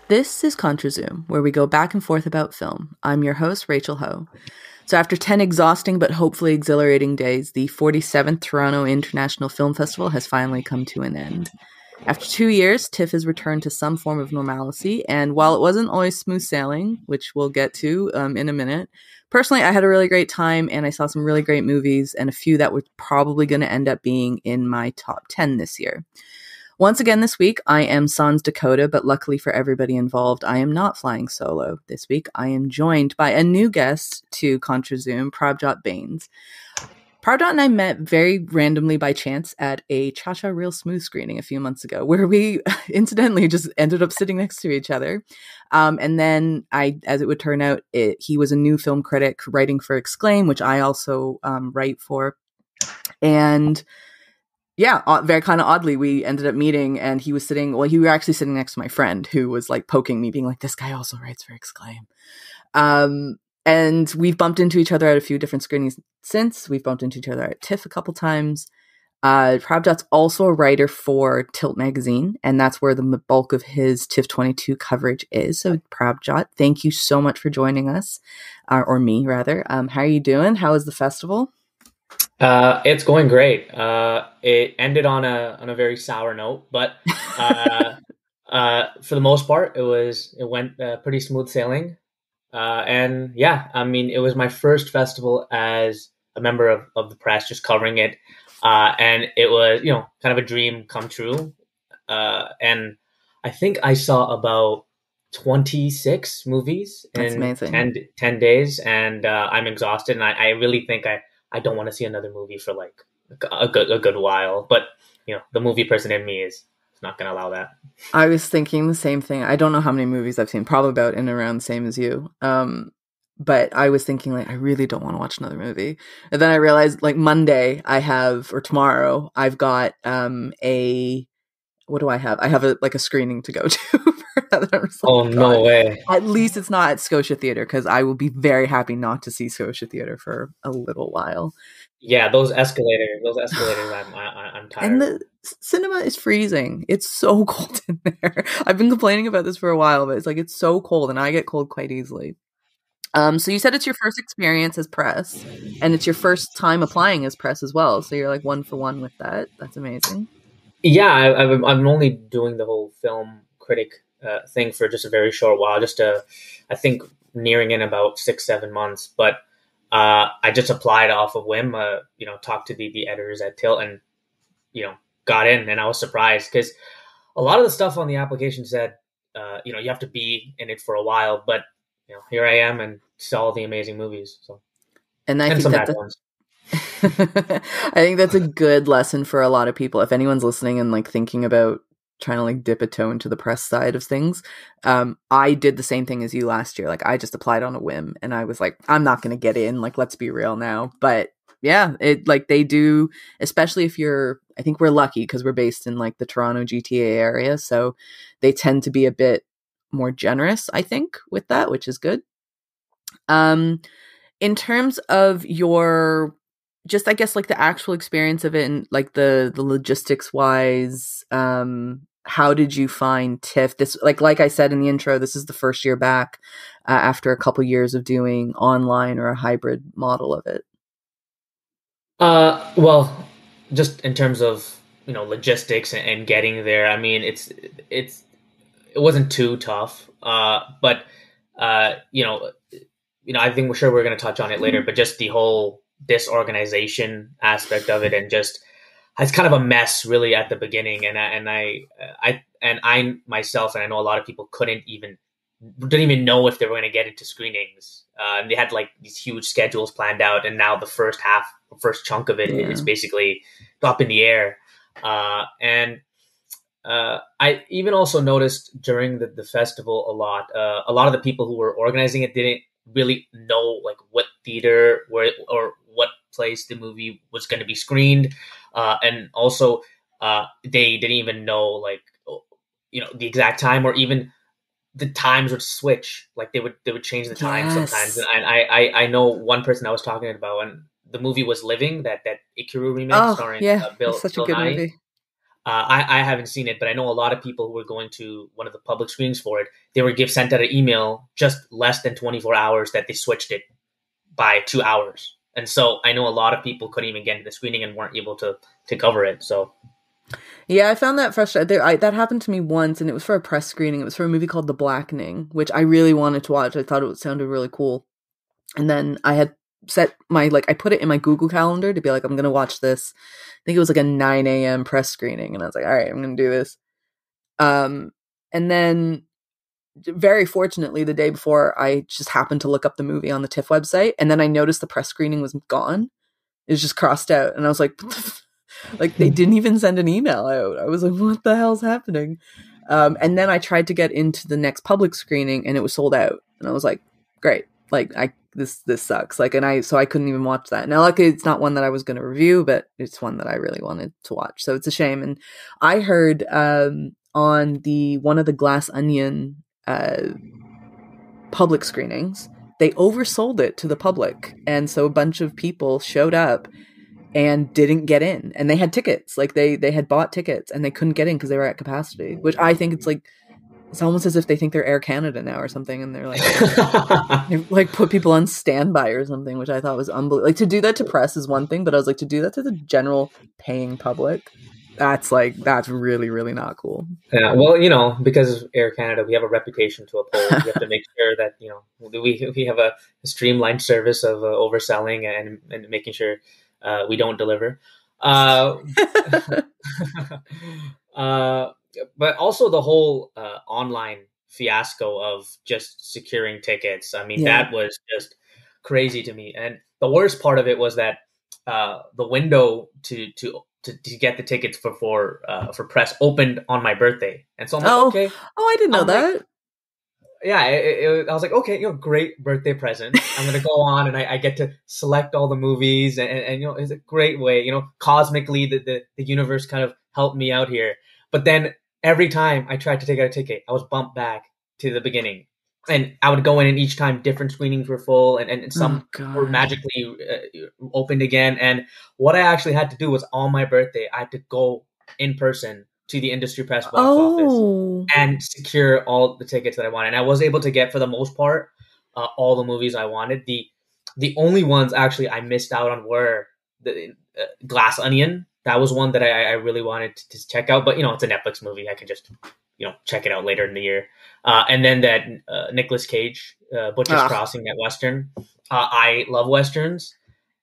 This is ContraZoom, where we go back and forth about film. I'm your host, Rachel Ho. So after 10 exhausting but hopefully exhilarating days, the 47th Toronto International Film Festival has finally come to an end. After 2 years, TIFF has returned to some form of normalcy, and while it wasn't always smooth sailing, which we'll get to in a minute, personally, I had a really great time, and I saw some really great movies, and a few that were probably going to end up being in my top 10 this year. Once again this week, I am Sans Dakota, but luckily for everybody involved, I am not flying solo. This week, I am joined by a new guest to ContraZoom, Prabhjot Bains. Prabhjot and I met very randomly by chance at a Cha-Cha Real Smooth screening a few months ago, where we incidentally just ended up sitting next to each other. And then, as it would turn out, he was a new film critic writing for Exclaim, which I also write for. And yeah, very kind of oddly, we ended up meeting, and he was actually sitting next to my friend who was like poking me, being like, this guy also writes for Exclaim. And we've bumped into each other at a few different screenings since. We've bumped into each other at TIFF a couple times. Prabhjot's also a writer for Tilt magazine, and that's where the bulk of his TIFF 22 coverage is. So Prabhjot, thank you so much for joining us, or me rather. How are you doing? How was the festival? It's going great. It ended on a very sour note, but for the most part, it went pretty smooth sailing. And yeah, I mean, it was my first festival as a member of the press, just covering it, and it was kind of a dream come true. And I think I saw about 26 movies in 10 days, and I'm exhausted, and I really think I don't want to see another movie for like a good while, but the movie person in me is not going to allow that. I was thinking the same thing. I don't know how many movies I've seen, probably about in around the same as you. But I was thinking like, I really don't want to watch another movie. And then I realized like Monday or tomorrow, I've got what do I have? I have a screening to go to. Oh, no way. At least it's not at Scotia Theatre, because I will be very happy not to see Scotia Theatre for a little while. Yeah, those escalators, I'm tired. And the cinema is freezing. It's so cold in there. I've been complaining about this for a while, but it's so cold, and I get cold quite easily. So you said it's your first experience as press, and it's your first time applying as press as well. So you're like 1 for 1 with that. That's amazing. Yeah, I'm only doing the whole film critic thing for just a very short while, I think nearing in about 6-7 months. But I just applied off of whim, talked to the editors at Tilt, and got in, and I was surprised because a lot of the stuff on the application said you have to be in it for a while, but here I am and saw all the amazing movies. So and some bad ones. I think that's a good lesson for a lot of people. If anyone's listening and like thinking about trying to like dip a toe into the press side of things, I did the same thing as you last year. Like I just applied on a whim, and I was like, I'm not going to get in. Like, let's be real now. But yeah, they do, especially if I think we're lucky because we're based in like the Toronto GTA area, so they tend to be a bit more generous, I think, with that, which is good. In terms of your, just I guess like the actual experience of it, and like the logistics wise, how did you find TIFF? This like I said in the intro, this is the first year back after a couple years of doing online or a hybrid model of it. Well, just in terms of logistics and getting there, I mean it wasn't too tough, but I think we're going to touch on it later, but just the whole disorganization aspect of it, and just it's kind of a mess really at the beginning, and I myself, and I know a lot of people didn't even know if they were going to get into screenings, and they had like these huge schedules planned out, and now the first chunk of it is basically up in the air, and I even also noticed during the festival a lot of the people who were organizing it didn't really know like what theater or what place the movie was going to be screened, and also they didn't even know like the exact time, or even the times would switch. Like they would change the time sometimes, and I know one person I was talking about, and the movie was Living, that Ikiru remake starring yeah, Bill such a Bill good Nye. movie. I haven't seen it, but I know a lot of people who were going to one of the public screenings for it. They were sent out an email just less than 24 hours that they switched it by 2 hours. And so I know a lot of people couldn't even get into the screening and weren't able to cover it. So Yeah, I found that frustrating. That happened to me once, and it was for a press screening. It was for a movie called The Blackening, which I really wanted to watch. I thought it sounded really cool. And then I had set I put it in my Google Calendar to be like, I'm going to watch this. I think it was like a 9 a.m. press screening. And I was like, all right, I'm going to do this. And then very fortunately, the day before, I just happened to look up the movie on the TIFF website. And then I noticed the press screening was gone. It was just crossed out. And I was like, like they didn't even send an email out. I was like, what the hell's happening? And then I tried to get into the next public screening and it was sold out. And I was like, great. Like this sucks. Like, so I couldn't even watch that. Now, luckily it's not one that I was going to review, but it's one that I really wanted to watch. So it's a shame. And I heard, on one of the Glass Onion, public screenings, they oversold it to the public. And so a bunch of people showed up and didn't get in, and they had tickets. Like they had bought tickets and they couldn't get in because they were at capacity, which I think it's almost as if they think they're Air Canada now or something. And they're like, they like put people on standby or something, which I thought was unbelievable. Like to do that to press is one thing, but I was like, to do that to the general paying public, that's really, really not cool. yeah, well, because of Air Canada, we have a reputation to uphold. We have to make sure that we have a streamlined service of overselling and making sure we don't deliver. But also the whole online fiasco of just securing tickets. I mean, Yeah. that was just crazy to me. And the worst part of it was that the window to get the tickets for press opened on my birthday, and so I'm like, okay, I didn't know that. Like, yeah, I was like, okay, great birthday present. I'm gonna go on and I get to select all the movies, and it's a great way. Cosmically, the universe kind of helped me out here. But then every time I tried to take out a ticket, I was bumped back to the beginning, and I would go in, and each time different screenings were full, and some were magically opened again. And what I actually had to do was on my birthday, I had to go in person to the industry press box office and secure all the tickets that I wanted. And I was able to get, for the most part, all the movies I wanted. The only ones actually I missed out on were the Glass Onion. That was one that I really wanted to check out, but it's a Netflix movie. I can just check it out later in the year. And then that Nicolas Cage, Butcher's Crossing at Western. I love Westerns.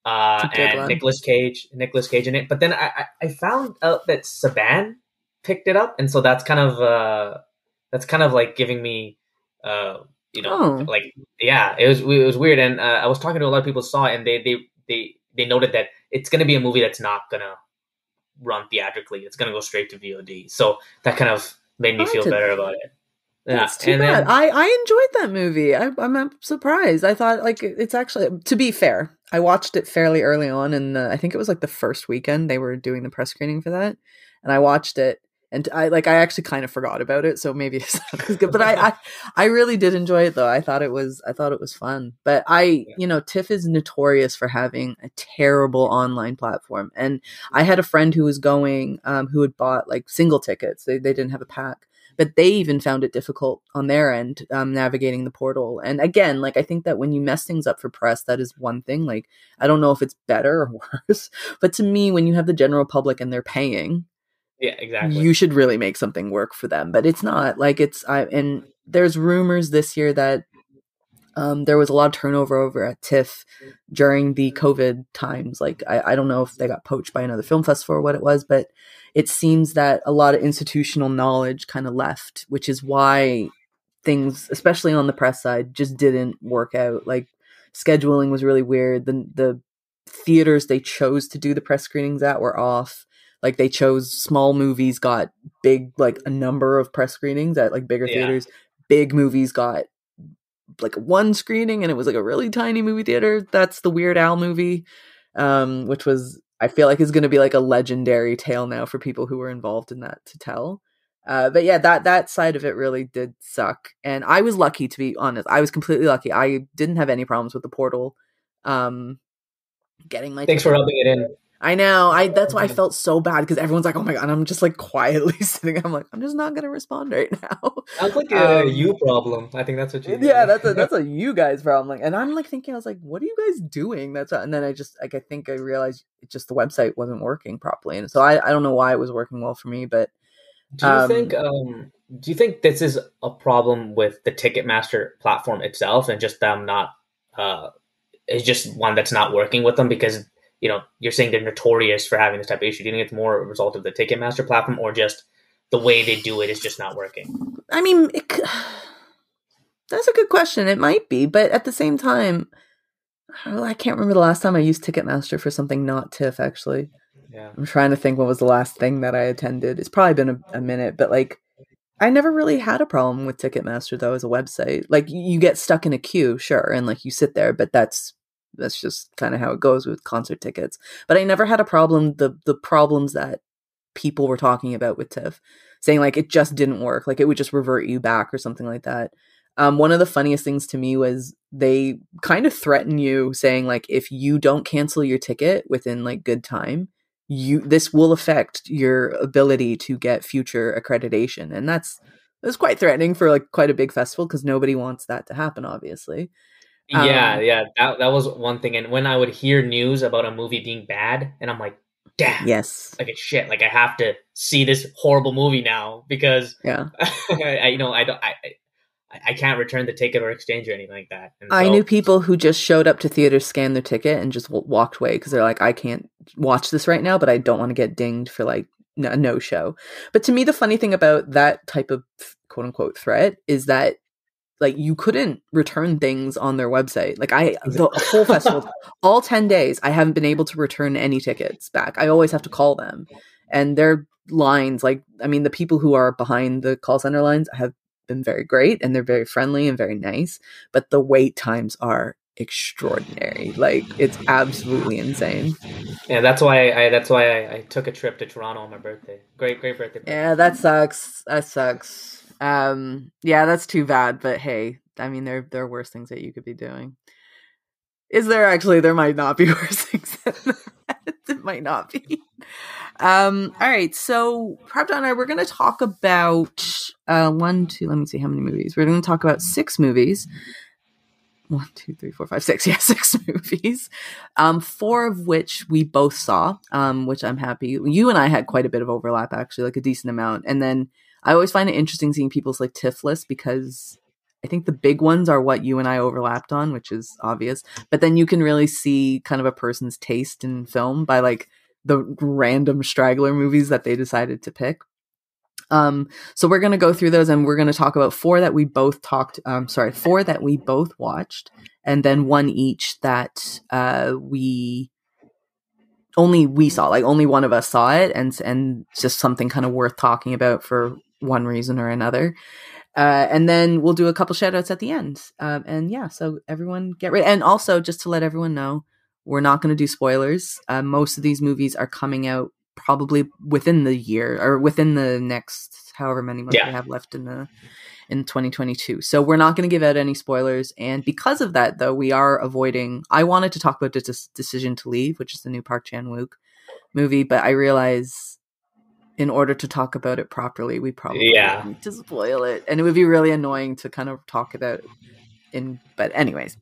And Nicolas Cage in it. But then I found out that Saban picked it up, and so that's kind of like giving me like, yeah, it was weird. And I was talking to a lot of people who saw it, and they noted that it's going to be a movie that's not going to run theatrically. It's going to go straight to VOD. So that kind of made me feel better about it. That's too bad. I enjoyed that movie. I'm surprised. I thought, like, it's actually, to be fair, I watched it fairly early on, and I think it was like the first weekend they were doing the press screening for that, and I watched it, and I actually kind of forgot about it, so maybe it's not as good. But I really did enjoy it though. I thought it was fun. But TIFF is notorious for having a terrible online platform, and I had a friend who was going, who had bought like single tickets. They didn't have a pack. But they even found it difficult on their end, navigating the portal. And again, like, I think that when you mess things up for press, that is one thing. Like, I don't know if it's better or worse, but to me, when you have the general public and they're paying, yeah, exactly, you should really make something work for them. But it's not like and there's rumors this year that there was a lot of turnover over at TIFF during the COVID times. Like, I don't know if they got poached by another film festival or what it was, but it seems that a lot of institutional knowledge kind of left, which is why things, especially on the press side, just didn't work out. Like, scheduling was really weird. The theaters they chose to do the press screenings at were off. Like, they chose small movies got big, like a number of press screenings at like bigger theaters. Big movies got like one screening, and it was like a really tiny movie theater. That's the Weird Al movie, which was, I feel like, is going to be like a legendary tale now for people who were involved in that to tell. But yeah, that side of it really did suck. And I was lucky, to be honest. I was completely lucky. I didn't have any problems with the portal. Getting my thanks for rubbing it in. I know. That's why I felt so bad because everyone's like, "Oh my god!" And I'm just like quietly sitting. I'm like, I'm just not gonna respond right now. Sounds like a you problem. I think that's what you. Yeah, that's a you guys problem. Like, and I'm like thinking, I was like, "What are you guys doing?" And then I just like I think I realized it just the website wasn't working properly, and so I don't know why it was working well for me, but Do you think this is a problem with the Ticketmaster platform itself and just them not is just one that's not working with them because you're saying they're notorious for having this type of issue. Do you think it's more a result of the Ticketmaster platform or just the way they do it is just not working? I mean, that's a good question. It might be, but at the same time, I can't remember the last time I used Ticketmaster for something not TIFF, actually. Yeah. I'm trying to think what was the last thing that I attended. It's probably been a minute, but like I never really had a problem with Ticketmaster though as a website. Like you get stuck in a queue, sure, and like you sit there, but that's just kind of how it goes with concert tickets. But I never had a problem the problems that people were talking about with TIFF, saying like it just didn't work, like it would just revert you back or something like that. One of the funniest things to me was they kind of threaten you saying like if you don't cancel your ticket within like good time, this will affect your ability to get future accreditation. And that's quite threatening for like quite a big festival because nobody wants that to happen, obviously. Yeah, that was one thing. And when I would hear news about a movie being bad, and I'm like, damn, yes, like it's shit. Like I have to see this horrible movie now because yeah. I can't return the ticket or exchange or anything like that. And I so knew people who just showed up to theaters, scanned their ticket, and just walked away because they're like, I can't watch this right now, but I don't want to get dinged for like a no show. But to me, the funny thing about that type of quote unquote threat is that like you couldn't return things on their website. Like the whole festival, all 10 days, I haven't been able to return any tickets back. I always have to call them. And their lines, like, I mean, the people who are behind the call center lines have been very great and they're very friendly and very nice, but the wait times are extraordinary. Like it's absolutely insane. yeah, that's why I took a trip to Toronto on my birthday. Great birthday present. Yeah, that sucks. Yeah, that's too bad, but hey, I mean there are worse things that you could be doing. Is there actually? There might not be worse things than that. It might not be. All right, so Prabhjot and I, we're going to talk about let me see how many movies. We're going to talk about 6 movies. 1, 2, 3, 4, 5, 6. Yeah, 6 movies. 4 of which we both saw, which I'm happy. You and I had quite a bit of overlap, actually, like a decent amount. And then I always find it interesting seeing people's like TIFF lists because I think the big ones are what you and I overlapped on, which is obvious. But then you can really see kind of a person's taste in film by like the random straggler movies that they decided to pick. So we're going to go through those and we're going to talk about 4 that we both 4 that we both watched, and then 1 each that we saw, like only one of us saw it, and just something kind of worth talking about for one reason or another. And then we'll do a couple shout outs at the end. And yeah, so everyone get ready. And also just to let everyone know, we're not going to do spoilers. Most of these movies are coming out probably within the year or within the next however many months we have left in 2022. So we're not going to give out any spoilers. And because of that, though, we are avoiding. I wanted to talk about Decision to Leave, which is the new Park Chan-wook movie, but I realize in order to talk about it properly, we probably need to spoil it, and it would be really annoying to kind of talk about but anyways.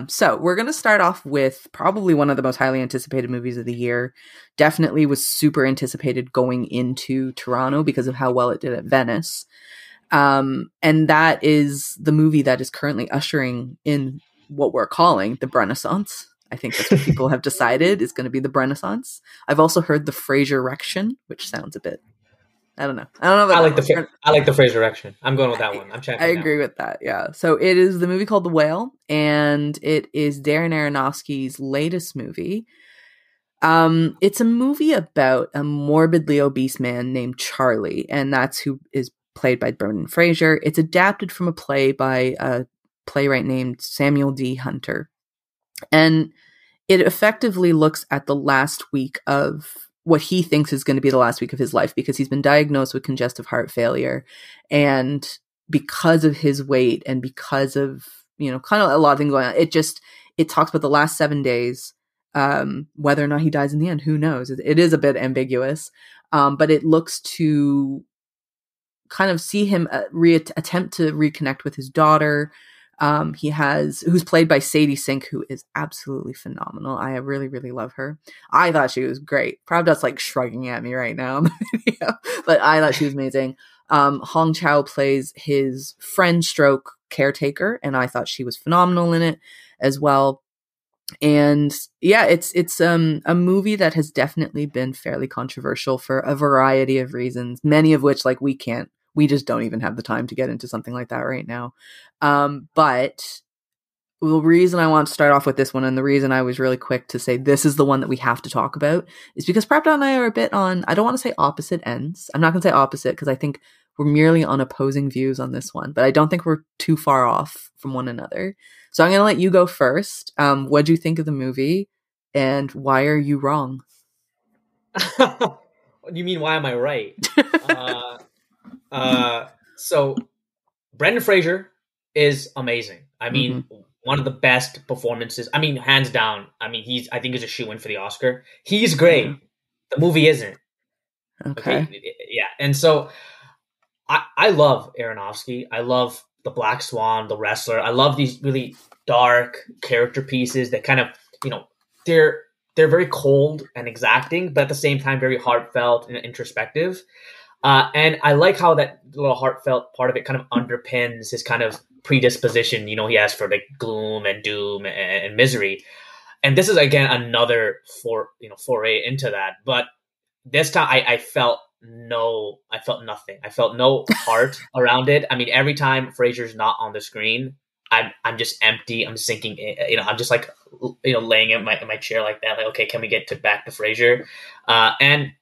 So we're going to start off with probably one of the most highly anticipated movies of the year. Definitely was super anticipated going into Toronto because of how well it did at Venice. And that is the movie that is currently ushering in what we're calling the Renaissance. I think that's what people have decided is going to be the Renaissance. I've also heard the Frasier-rection, which sounds a bit, I don't know. I like the Frasier-rection. I'm going with that one. I agree with that. Yeah. So it is the movie called The Whale, and it is Darren Aronofsky's latest movie. It's a movie about a morbidly obese man named Charlie, and that's who is played by Brendan Fraser. It's adapted from a play by a playwright named Samuel D. Hunter. And it effectively looks at the last week of what he thinks is going to be the last week of his life, because he's been diagnosed with congestive heart failure. And because of his weight and because of, kind of a lot of things going on, it talks about the last 7 days Whether or not he dies in the end, who knows? It is a bit ambiguous, but it looks to kind of see him attempt to reconnect with his daughter. Who's played by Sadie Sink, who is absolutely phenomenal. I really, really love her. I thought she was great. Prabhjot's like shrugging at me right now in the video, but I thought she was amazing. Hong Chow plays his friend stroke caretaker, and I thought she was phenomenal in it as well. And yeah, it's a movie that has definitely been fairly controversial for a variety of reasons, many of which like we just don't even have the time to get into something like that right now. But the reason I want to start off with this one, and the reason I was really quick to say this is the one that we have to talk about, is because Prabhjot and I are a bit on, I don't want to say opposite ends. I'm not going to say opposite because I think we're merely on opposing views on this one, but I don't think we're too far off from one another. So I'm going to let you go first. What do you think of the movie, and why are you wrong? You mean, why am I right? So Brendan Fraser is amazing. I mean, one of the best performances. I mean, hands down. I mean, I think he's a shoo-in for the Oscar. He's great. Yeah. The movie isn't. Okay. Yeah. And so I love Aronofsky. I love The Black Swan, The Wrestler. I love these really dark character pieces that kind of, they're very cold and exacting, but at the same time, very heartfelt and introspective. And I like how that little heartfelt part of it kind of underpins his kind of predisposition, he has for like gloom and doom and misery. And this is, again, another foray into that. But this time I felt nothing. I felt no heart around it. I mean, every time Fraser's not on the screen, I'm just empty. I'm sinking. I'm just like, laying in my chair like that. Like, okay, can we get back to Fraser? And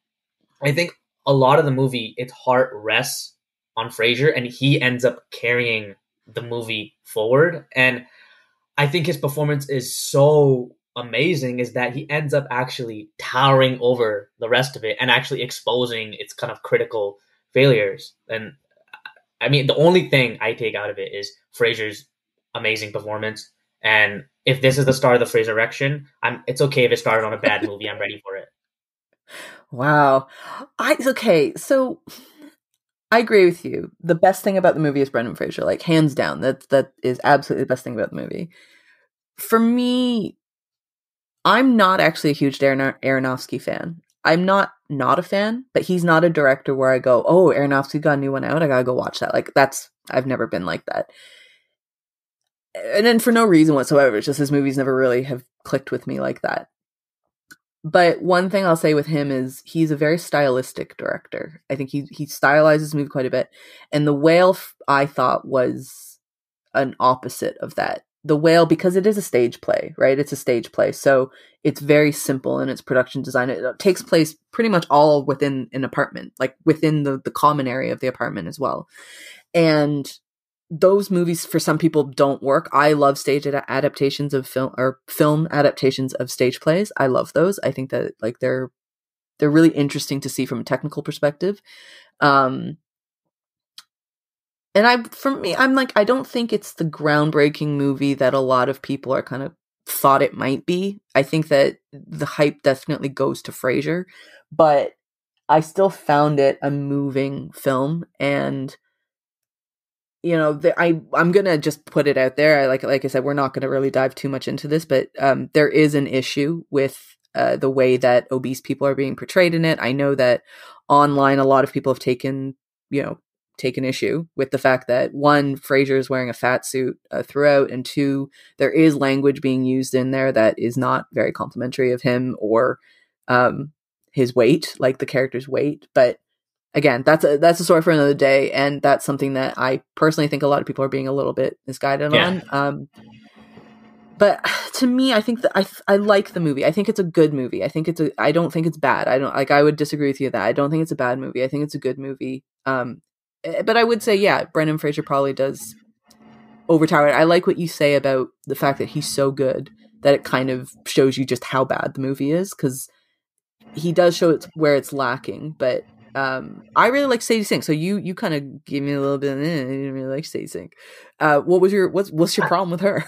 I think a lot of the movie, its heart rests on Fraser, and he ends up carrying the movie forward. And I think his performance is so amazing is that he ends up actually towering over the rest of it and actually exposing its kind of critical failures. And I mean, the only thing I take out of it is Fraser's amazing performance. And if this is the start of the Fraser-erection, it's okay if it started on a bad movie. I'm ready for it. Wow. Okay, so I agree with you. The best thing about the movie is Brendan Fraser, like hands down. That is absolutely the best thing about the movie. For me, I'm not actually a huge Aronofsky fan. I'm not a fan, but he's not a director where I go, oh, Aronofsky got a new one out, I gotta go watch that. Like I've never been like that. And then for no reason whatsoever, it's just his movies never really have clicked with me like that. But one thing I'll say with him is he's a very stylistic director. I think he stylizes the movie quite a bit. And The Whale, I thought, was an opposite of that. The Whale, because it is a stage play, right? It's a stage play. So it's very simple in its production design. It takes place pretty much all within an apartment, like within the common area of the apartment as well. And those movies for some people don't work. I love stage adaptations of film adaptations of stage plays. I love those. I think that like they're really interesting to see from a technical perspective. And I'm like, I don't think it's the groundbreaking movie that a lot of people are kind of thought it might be. I think that the hype definitely goes to Fraser, but I still found it a moving film. And I'm gonna just put it out there. Like I said, we're not gonna really dive too much into this, but there is an issue with the way that obese people are being portrayed in it. I know that online, a lot of people have taken issue with the fact that, one, Fraser is wearing a fat suit throughout, and two, there is language being used in there that is not very complimentary of him or his weight, like the character's weight. But again, that's a story for another day, and that's something that I personally think a lot of people are being a little bit misguided on. But to me, I think that I like the movie. I think it's a good movie. I don't think it's bad. I would disagree with you that I don't think it's a bad movie. I think it's a good movie. But I would say, yeah, Brendan Fraser probably does overtower it. I like what you say about the fact that he's so good that it kind of shows you just how bad the movie is, because he does show it's where it's lacking. But I really like Sadie Sink. So you kind of gave me a little bit. I didn't really like Sadie Sink. What's your problem with her?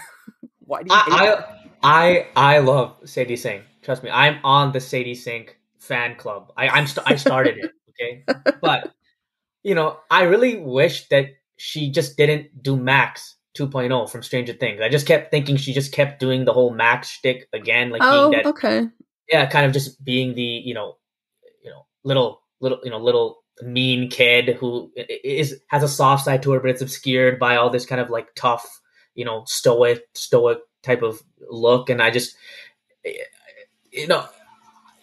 Why do you hate her? I love Sadie Sink. trust me, I'm on the Sadie Sink fan club. I started it, okay? But I really wish that she just didn't do Max 2.0 from Stranger Things. I just kept thinking she just kept doing the whole Max shtick again, like being Oh, that, okay. yeah, kind of just being the little mean kid who has a soft side to her, but it's obscured by all this kind of like tough, stoic type of look. And I just, you know,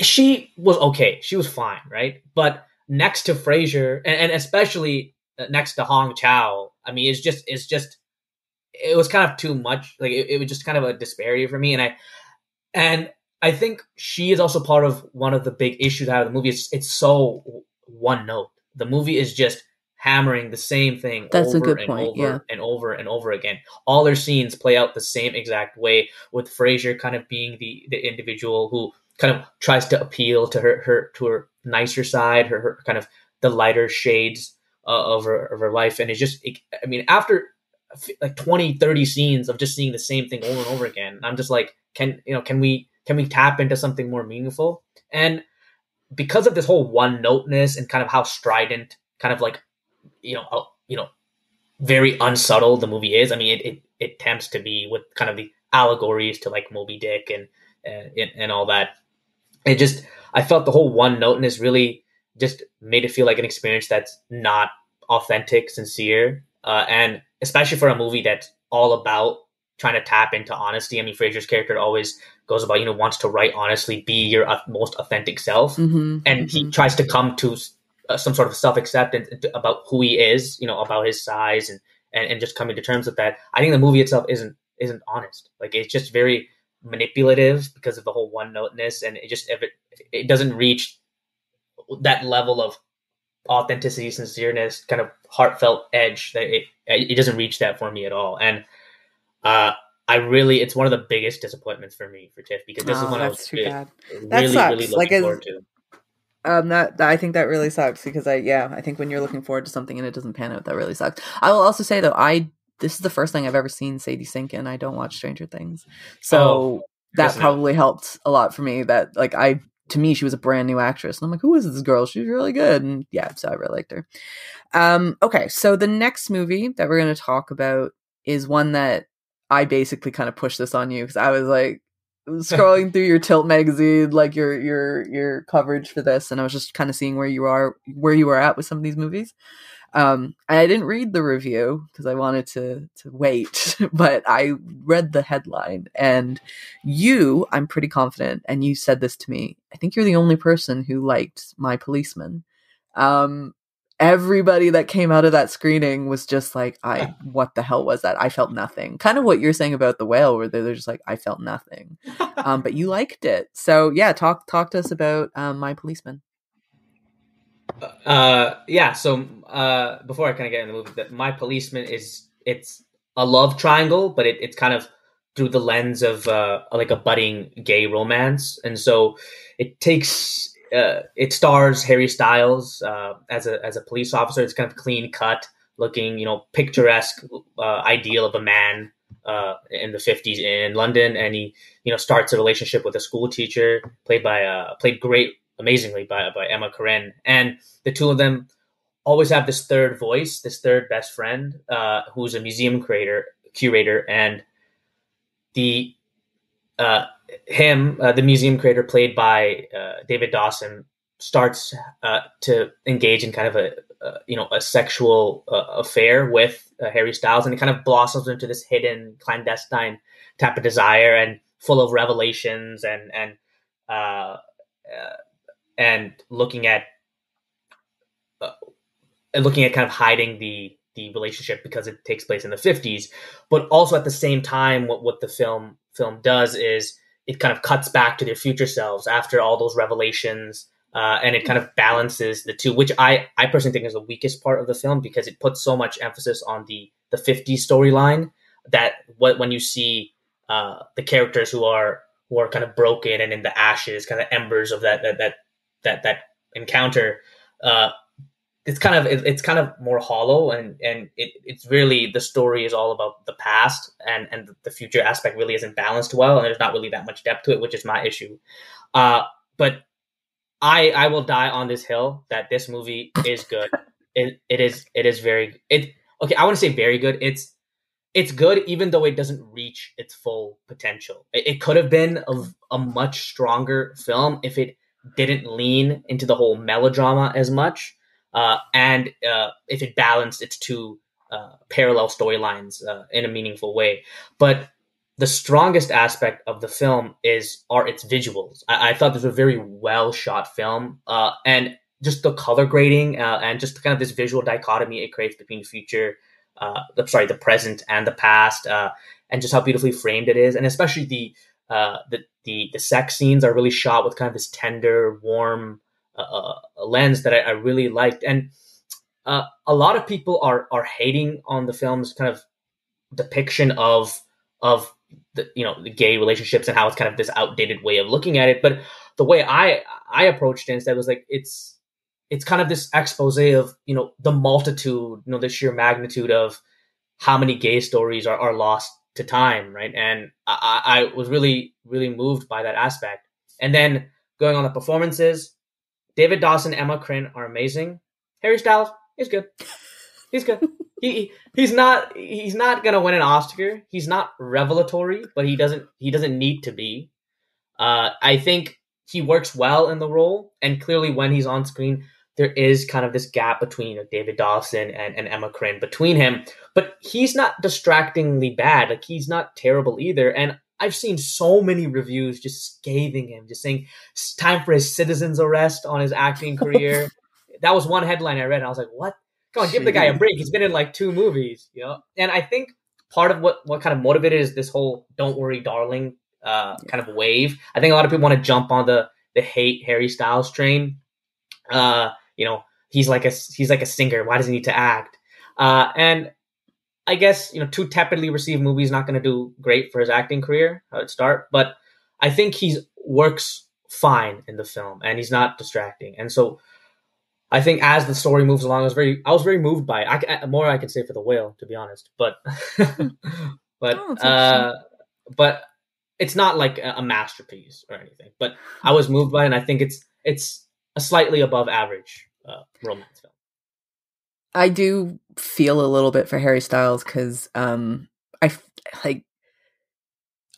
she was okay. She was fine, right? But next to Frasier, and especially next to Hong Chow, I mean, it was kind of too much. Like it was just kind of a disparity for me, and I think she is also part of one of the big issues out of the movie. It's so one note. The movie is just hammering the same thing That's a over good and point. Yeah. over and over and over again. All their scenes play out the same exact way, with Frasier kind of being the individual who kind of tries to appeal to her nicer side, her kind of the lighter shades of her life. And I mean, after like 20-30 scenes of just seeing the same thing over and over again, I'm just like, can we tap into something more meaningful? And because of this whole one noteness and kind of how strident, kind of like, very unsubtle the movie is. I mean, it attempts to be, with kind of the allegories to like Moby Dick and all that. I felt the whole one noteness really just made it feel like an experience that's not authentic, sincere, and especially for a movie that's all about trying to tap into honesty. I mean, Fraser's character always goes about, wants to write honestly, be your most authentic self, and he tries to come to some sort of self-acceptance about who he is, about his size, and just coming to terms with that. I think the movie itself isn't honest. Like, it's just very manipulative because of the whole one noteness, and it doesn't reach that level of authenticity, sincereness, kind of heartfelt edge. That it doesn't reach that for me at all. And it's one of the biggest disappointments for me for TIFF, because this is one I was too bad. really looking forward to. That I think that really sucks, because I think when you're looking forward to something and it doesn't pan out, that really sucks. I will also say, though, this is the first thing I've ever seen Sadie Sink in. I don't watch Stranger Things, so that probably helped a lot for me. That to me, she was a brand new actress, and I'm like, who is this girl? She's really good, and so I really liked her. Okay, so the next movie that we're going to talk about is one that I basically kind of pushed this on you, because I was like scrolling through your Tilt magazine, like your coverage for this, and I was just kind of seeing where you were at with some of these movies. I didn't read the review because I wanted to wait, but I read the headline, and I'm pretty confident, and you said this to me, I think you're the only person who liked My Policeman. Everybody that came out of that screening was just like, what the hell was that? I felt nothing. Kind of what you're saying about The Whale, where they're just like, I felt nothing. But you liked it. So yeah, talk to us about My Policeman. So before I kind of get in the movie, that My Policeman it's a love triangle, but it's kind of through the lens of like a budding gay romance. And so it stars Harry Styles as a police officer. It's kind of clean cut looking, picturesque ideal of a man in the 50s in London, and he starts a relationship with a school teacher played amazingly by Emma Corrin. And the two of them always have this third voice, this third best friend, who's a museum curator, and the museum curator, played by David Dawson, starts to engage in kind of a sexual affair with Harry Styles, and it kind of blossoms into this hidden, clandestine type of desire, and full of revelations, and looking at kind of hiding the relationship because it takes place in the 50s. But also at the same time, what the film does is it kind of cuts back to their future selves after all those revelations, and it kind of balances the two, which I personally think is the weakest part of the film, because it puts so much emphasis on the 50s storyline, that when you see the characters who are kind of broken and in the ashes, kind of embers of that encounter, it's kind of more hollow, and it's really, the story is all about the past, and the future aspect really isn't balanced well, and there's not really that much depth to it, which is my issue. But I will die on this hill that this movie is good. It is very it okay. I want to say very good. It's good, even though it doesn't reach its full potential. It could have been a much stronger film if it didn't lean into the whole melodrama as much, and if it balanced its two parallel storylines in a meaningful way. But the strongest aspect of the film are its visuals. I thought this was a very well shot film, and just the color grading, and just kind of this visual dichotomy it creates between the present and the past, and just how beautifully framed it is, and especially the sex scenes are really shot with kind of this tender, warm lens that I really liked. And a lot of people are hating on the film's kind of depiction of the gay relationships and how it's kind of this outdated way of looking at it. But the way I approached it instead was like, it's kind of this expose of the multitude, the sheer magnitude of how many gay stories are lost to time, right? And I was really, really moved by that aspect. And then going on the performances, David Dawson, Emma Crin are amazing. Harry Styles is good. He's good. He's not gonna win an Oscar. He's not revelatory, but he doesn't need to be. I think he works well in the role, and clearly when he's on screen, there is kind of this gap between David Dawson and Emma Crin between him, but he's not distractingly bad. Like, he's not terrible either. And I've seen so many reviews just scathing him, just saying it's time for his citizen's arrest on his acting career. That was one headline I read, and I was like, what? Come on, give the guy a break. He's been in like 2 movies, And I think part of what kind of motivated is this whole "Don't Worry, Darling" kind of wave. I think a lot of people want to jump on the hate Harry Styles train. He's like a singer. Why does he need to act? And I guess 2 tepidly received movies not going to do great for his acting career. How it start, but I think he works fine in the film, and he's not distracting. And so I think as the story moves along, I was very moved by it. More I can say for The Whale, to be honest, but but it's not like a masterpiece or anything. But I was moved by it, and I think it's a slightly above average romance film. I do feel a little bit for Harry Styles because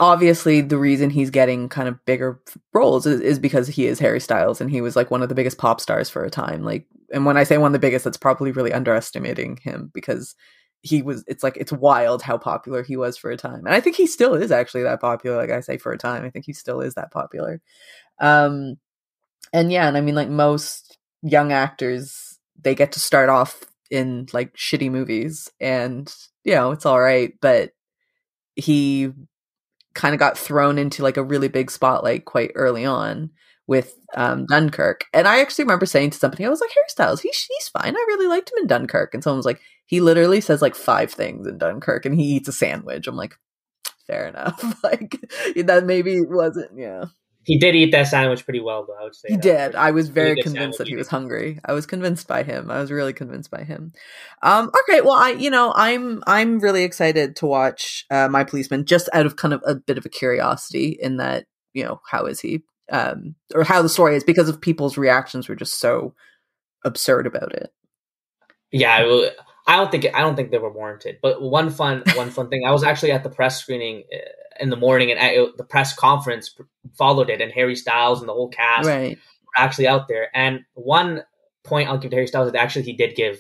obviously the reason he's getting kind of bigger roles is because he is Harry Styles, and he was like one of the biggest pop stars for a time. Like, and when I say one of the biggest, that's probably really underestimating him, because it's wild how popular he was for a time. And I think he still is actually that popular. Like I say, for a time, I think he still is that popular. And I mean, like most young actors, they get to start off in like shitty movies, and it's all right, but he kind of got thrown into like a really big spotlight quite early on with Dunkirk. And I actually remember saying to somebody, I was like, Harry Styles, he's fine. I really liked him in Dunkirk. And someone was like, he literally says like 5 things in Dunkirk, and he eats a sandwich. I'm like, fair enough. Like, that maybe wasn't, He did eat that sandwich pretty well, though, I would say. He did. I was very convinced that he was hungry. I was convinced by him. I was really convinced by him. Okay, well, I'm really excited to watch My Policeman, just out of kind of a bit of a curiosity in that, how is he, or how the story is, because of people's reactions were just so absurd about it. Yeah, I don't think they were warranted. But one fun thing, I was actually at the press screening in the morning, and the press conference followed it, and Harry Styles and the whole cast were actually out there. And one point I'll give to Harry Styles is that actually he did give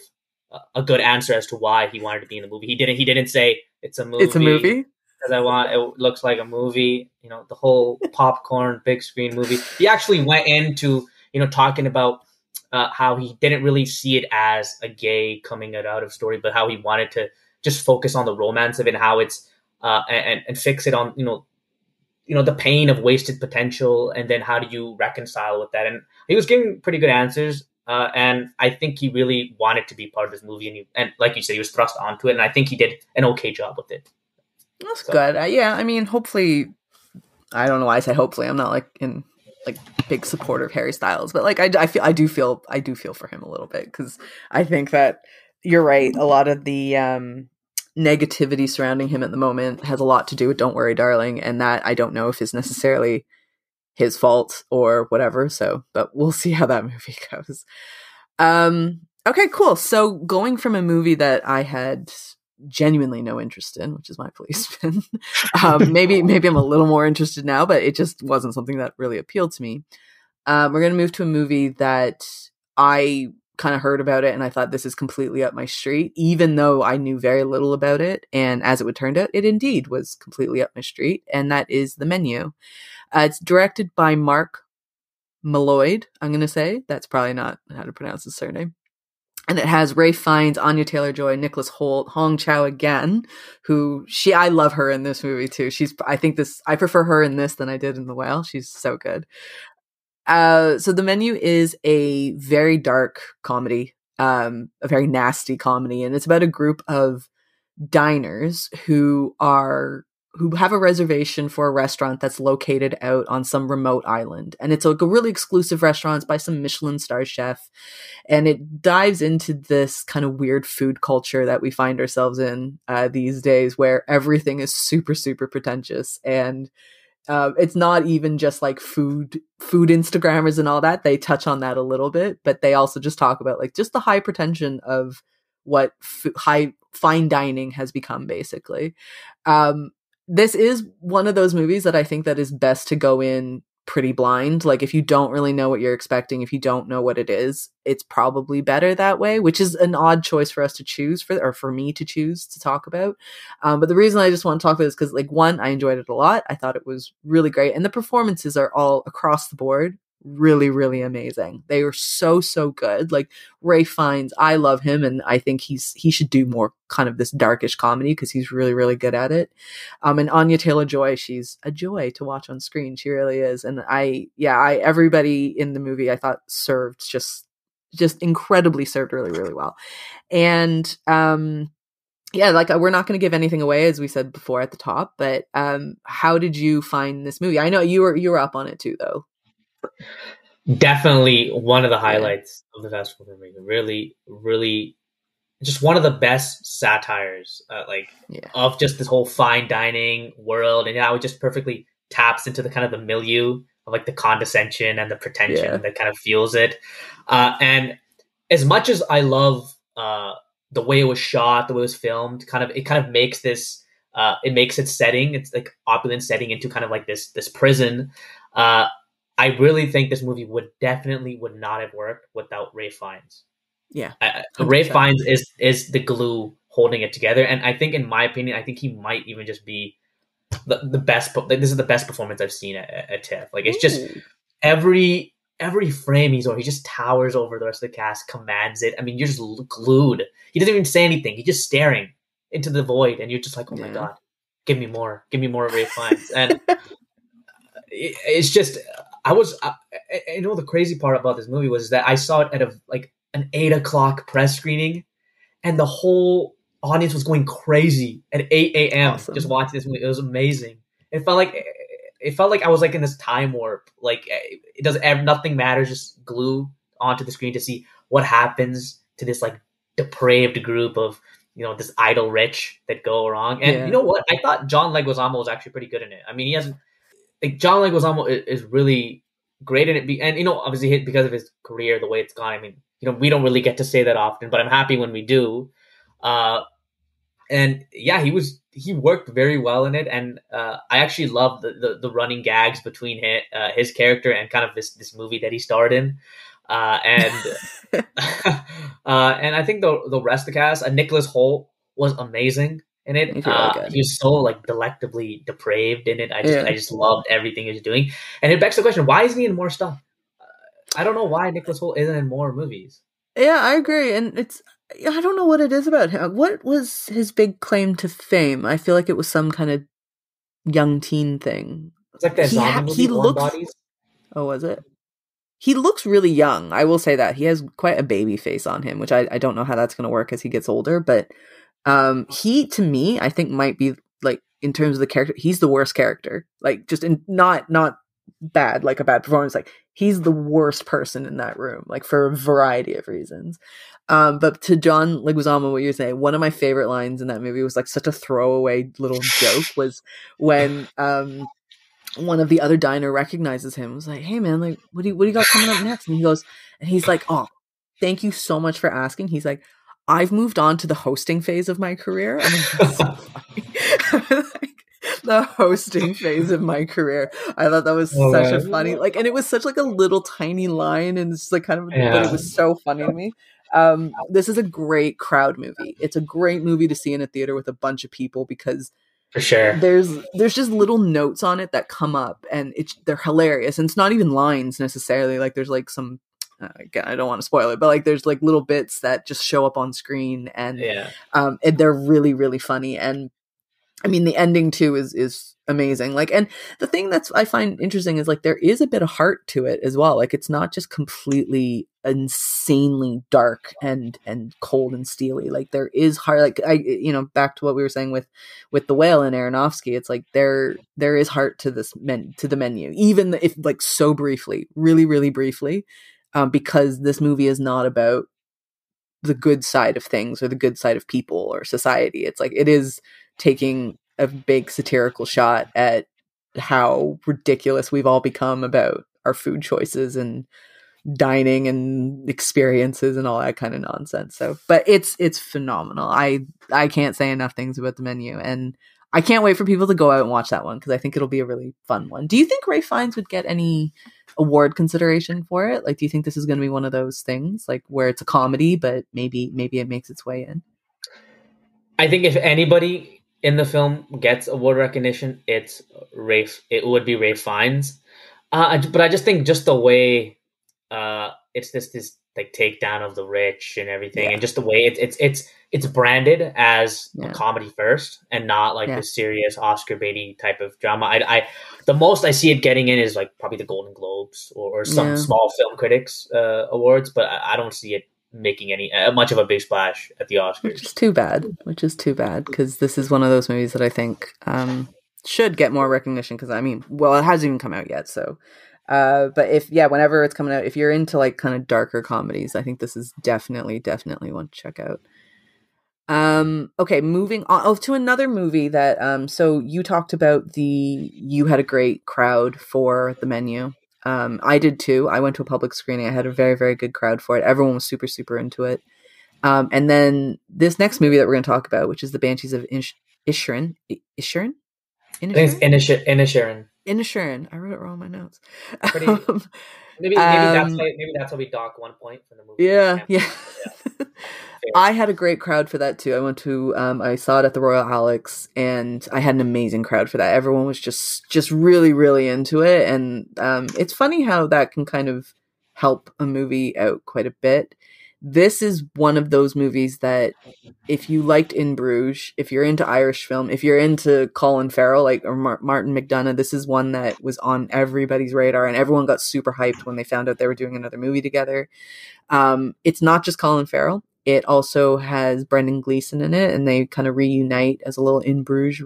a good answer as to why he wanted to be in the movie. He didn't say it's a movie. It's a movie because it looks like a movie. The whole popcorn big screen movie. He actually went into talking about how he didn't really see it as a gay coming out of story, but how he wanted to just focus on the romance of it, and how it's and fix it on the pain of wasted potential, and then how do you reconcile with that. And he was giving pretty good answers, and I think he really wanted to be part of this movie, and like you said, he was thrust onto it, and I think he did an okay job with it. That's good. I mean, hopefully, I don't know why I say hopefully. I'm not like in like big supporter of Harry Styles, but like I do feel for him a little bit, because I think that you're right. A lot of the negativity surrounding him at the moment has a lot to do with "Don't Worry, Darling," and that I don't know if is necessarily his fault or whatever. So, but we'll see how that movie goes. Okay, cool. So going from a movie that I had genuinely no interest in, which is my Policeman. Maybe I'm a little more interested now, but it just wasn't something that really appealed to me. We're going to move to a movie that I kind of heard about it and I thought, this is completely up my street, even though I knew very little about it. And as it would turn out, it indeed was completely up my street. And that is The Menu. It's directed by Mark Malloyd, I'm going to say. That's probably not how to pronounce his surname. And it has Ralph Fiennes, Anya Taylor-Joy, Nicholas Hoult, Hong Chow again, I love her in this movie too. I prefer her in this than I did in The Whale. She's so good. So The Menu is a very dark comedy, a very nasty comedy. And it's about a group of diners who have a reservation for a restaurant that's located out on some remote island. And it's like a really exclusive restaurant. It's by some Michelin star chef. And it dives into this kind of weird food culture that we find ourselves in these days, where everything is super, super pretentious. And it's not even just like food Instagrammers and all that. They touch on that a little bit, but they also just talk about like just the high pretension of what fine dining has become, basically. This is one of those movies that I think that is best to go in pretty blind. Like, if you don't really know what you're expecting, if you don't know what it is, it's probably better that way, which is an odd choice for us to choose for me to choose to talk about. But the reason I just want to talk about it is because, like, one, I enjoyed it a lot. I thought it was really great. And the performances are all across the board really, really amazing. They are so, so good. Like, Ralph Fiennes, I love him, and I think he should do more kind of this darkish comedy, because he's really, really good at it. And Anya Taylor-Joy, she's a joy to watch on screen. She really is. And everybody in the movie I thought served just incredibly served really, really well. And like, we're not going to give anything away, as we said before at the top, but how did you find this movie? I know you were up on it too, though. Definitely one of the highlights of the festival for me. Really, really, just one of the best satires, of just this whole fine dining world, and how it just perfectly taps into the kind of the milieu of like the condescension and the pretension that kind of fuels it. And as much as I love the way it was shot, the way it was filmed, it kind of makes this. It makes its setting, it's like opulent setting, into kind of like this prison. I really think this movie would not have worked without Ralph Fiennes. Yeah, Ralph Fiennes is the glue holding it together, and I think, in my opinion, I think he might even just be the best. Like, this is the best performance I've seen at TIFF. Like, it's just every frame he's on, he just towers over the rest of the cast, commands it. I mean, you're just glued. He doesn't even say anything. He's just staring into the void, and you're just like, oh my god, give me more of Ralph Fiennes. And it's just. The crazy part about this movie was that I saw it at an 8:00 press screening, and the whole audience was going crazy at 8 a.m. just watching this movie. It was amazing. It felt like I was like in this time warp. Like, nothing matters. Just glue onto the screen to see what happens to this like depraved group of, this idle rich that go wrong. And you know what? I thought John Leguizamo was actually pretty good in it. I mean, he hasn't. Like, John Leguizamo is really great in it, and obviously because of his career, the way it's gone. I mean, we don't really get to say that often, but I'm happy when we do. And yeah, he worked very well in it, and I actually love the running gags between his character and kind of this movie that he starred in. And I think the rest of the cast, Nicholas Hoult was amazing in it. Really he was so like delectably depraved in it. I just loved everything he was doing, and it begs the question: why isn't he in more stuff? I don't know why Nicholas Hoult isn't in more movies. Yeah, I agree, and I don't know what it is about him. What was his big claim to fame? I feel like it was some kind of young teen thing. It's like that zombie movie, Warm Bodies. Oh, was it? He looks really young. I will say that he has quite a baby face on him, which I don't know how that's going to work as he gets older, but. He, to me, I think might be, like, in terms of the character, he's the worst character. Like, just not bad, like a bad performance. Like he's the worst person in that room, like for a variety of reasons. But to John Leguizamo, what you're saying, one of my favorite lines in that movie was like such a throwaway little joke was when one of the other diner recognizes him. It was like, "Hey man, like what do you got coming up next?" And he goes, and he's like, "Oh, thank you so much for asking." He's like, "I've moved on to the hosting phase of my career." I'm like, that's so funny. Like, the hosting phase of my career. I thought that was such a funny, like, and it was such like a little tiny line, and it's just like kind of, but it was so funny to me. This is a great crowd movie. It's a great movie to see in a theater with a bunch of people because for sure there's just little notes on it that come up, and they're hilarious. And it's not even lines necessarily. Like there's like some again, I don't want to spoil it, but like there's like little bits that just show up on screen, and and they're really really funny. And I mean, the ending too is amazing. Like, and the thing that's I find interesting is like there is a bit of heart to it as well. Like, it's not just completely insanely dark and cold and steely. Like, there is heart. Like, back to what we were saying with The Whale and Aronofsky. It's like there is heart to this to the menu, even if like so briefly, really really briefly, because this movie is not about the good side of things or the good side of people or society. It's like it is taking a big satirical shot at how ridiculous we've all become about our food choices and dining and experiences and all that kind of nonsense. So, but it's phenomenal. I can't say enough things about the menu, and I can't wait for people to go out and watch that one because I think it'll be a really fun one. Do you think Ralph Fiennes would get any award consideration for it? Like, do you think this is going to be one of those things like where it's a comedy, but maybe it makes its way in? I think if anybody in the film gets award recognition, it would be Ralph Fiennes. But I just think just the way it's this like takedown of the rich and everything, and just the way it's branded as a comedy first and not like the serious Oscar baity type of drama. I the most I see it getting in is like probably the Golden Globes or some small film critics awards, but I don't see it making any much of a big splash at the Oscars, which is too bad because this is one of those movies that I think should get more recognition because I mean, well, it hasn't even come out yet, so but whenever it's coming out, if you're into like kind of darker comedies, I think this is definitely one to check out. Okay, moving on to another movie that so you talked about you had a great crowd for The Menu. I did too. I went to a public screening. I had a very, very good crowd for it. Everyone was super, super into it. And then this next movie that we're going to talk about, which is The Banshees of Inisherin. Inisherin? Inisherin. I wrote it wrong in my notes. Maybe that's why we dock 1 point from the movie. Yeah. I had a great crowd for that too. I went to I saw it at the Royal Alex, and I had an amazing crowd for that. Everyone was just really, really into it, and it's funny how that can kind of help a movie out quite a bit. This is one of those movies that if you liked In Bruges, if you're into Irish film, if you're into Colin Farrell, like or Martin McDonagh, this is one that was on everybody's radar, and everyone got super hyped when they found out they were doing another movie together. It's not just Colin Farrell. It also has Brendan Gleeson in it, and they kind of reunite as a little In Bruges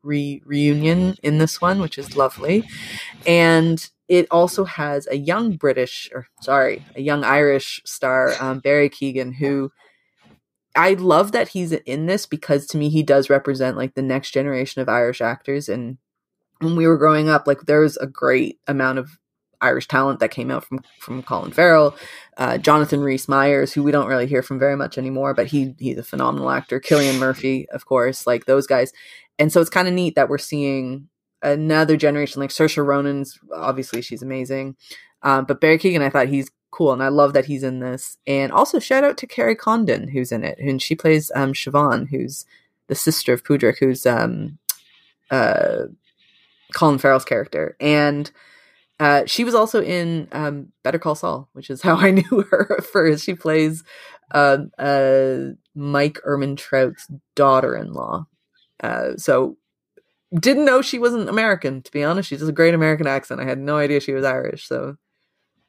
reunion in this one, which is lovely. And it also has a young Irish star, Barry Keoghan, who I love that he's in this because to me he does represent like the next generation of Irish actors. And when we were growing up, like there was a great amount of Irish talent that came out from Colin Farrell, Jonathan Rhys-Meyers, who we don't really hear from very much anymore, but he's a phenomenal actor. Cillian Murphy, of course, like those guys. And so it's kind of neat that we're seeing another generation, like Saoirse Ronan's, obviously she's amazing. But Barry Keoghan, I thought he's cool, and I love that he's in this. And also shout out to Kerry Condon, who's in it, and she plays Siobhan, who's the sister of Pudrick, who's Colin Farrell's character. And she was also in Better Call Saul, which is how I knew her first. She plays Mike Ehrmantraut's daughter-in-law. So didn't know she wasn't American, to be honest. She does a great American accent. I had no idea she was Irish. So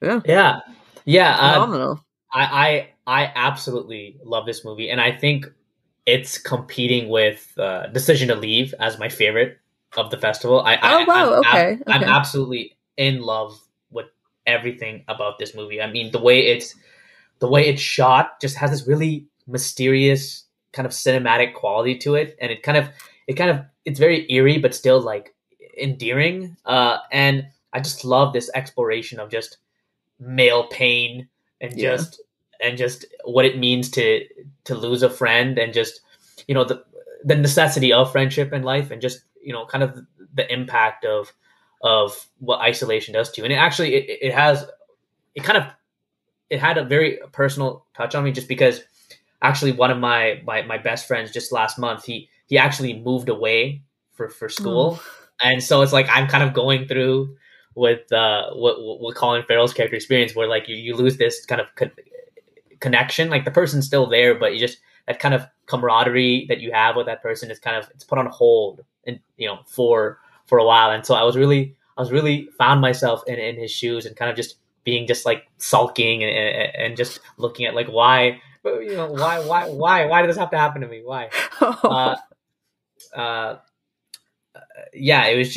yeah, phenomenal. I absolutely love this movie, and I think it's competing with Decision to Leave as my favorite of the festival. I'm absolutely in love with everything about this movie. I mean, the way it's shot just has this really mysterious kind of cinematic quality to it, and it's very eerie but still like endearing. And I just love this exploration of just male pain and Yeah. just what it means to lose a friend, and just the necessity of friendship in life, and just kind of the impact of what isolation does to you. And it had a very personal touch on me, just because actually one of my best friends just last month, he actually moved away for school. And so it's like I'm kind of going through with what Colin Farrell's character experience, where like you lose this kind of connection. Like the person's still there, but you just, that kind of camaraderie that you have with that person is it's put on hold, and for a while. And so I was really found myself in his shoes, and kind of just being just like sulking, and just looking at like why why did this have to happen to me? Why? Yeah, it's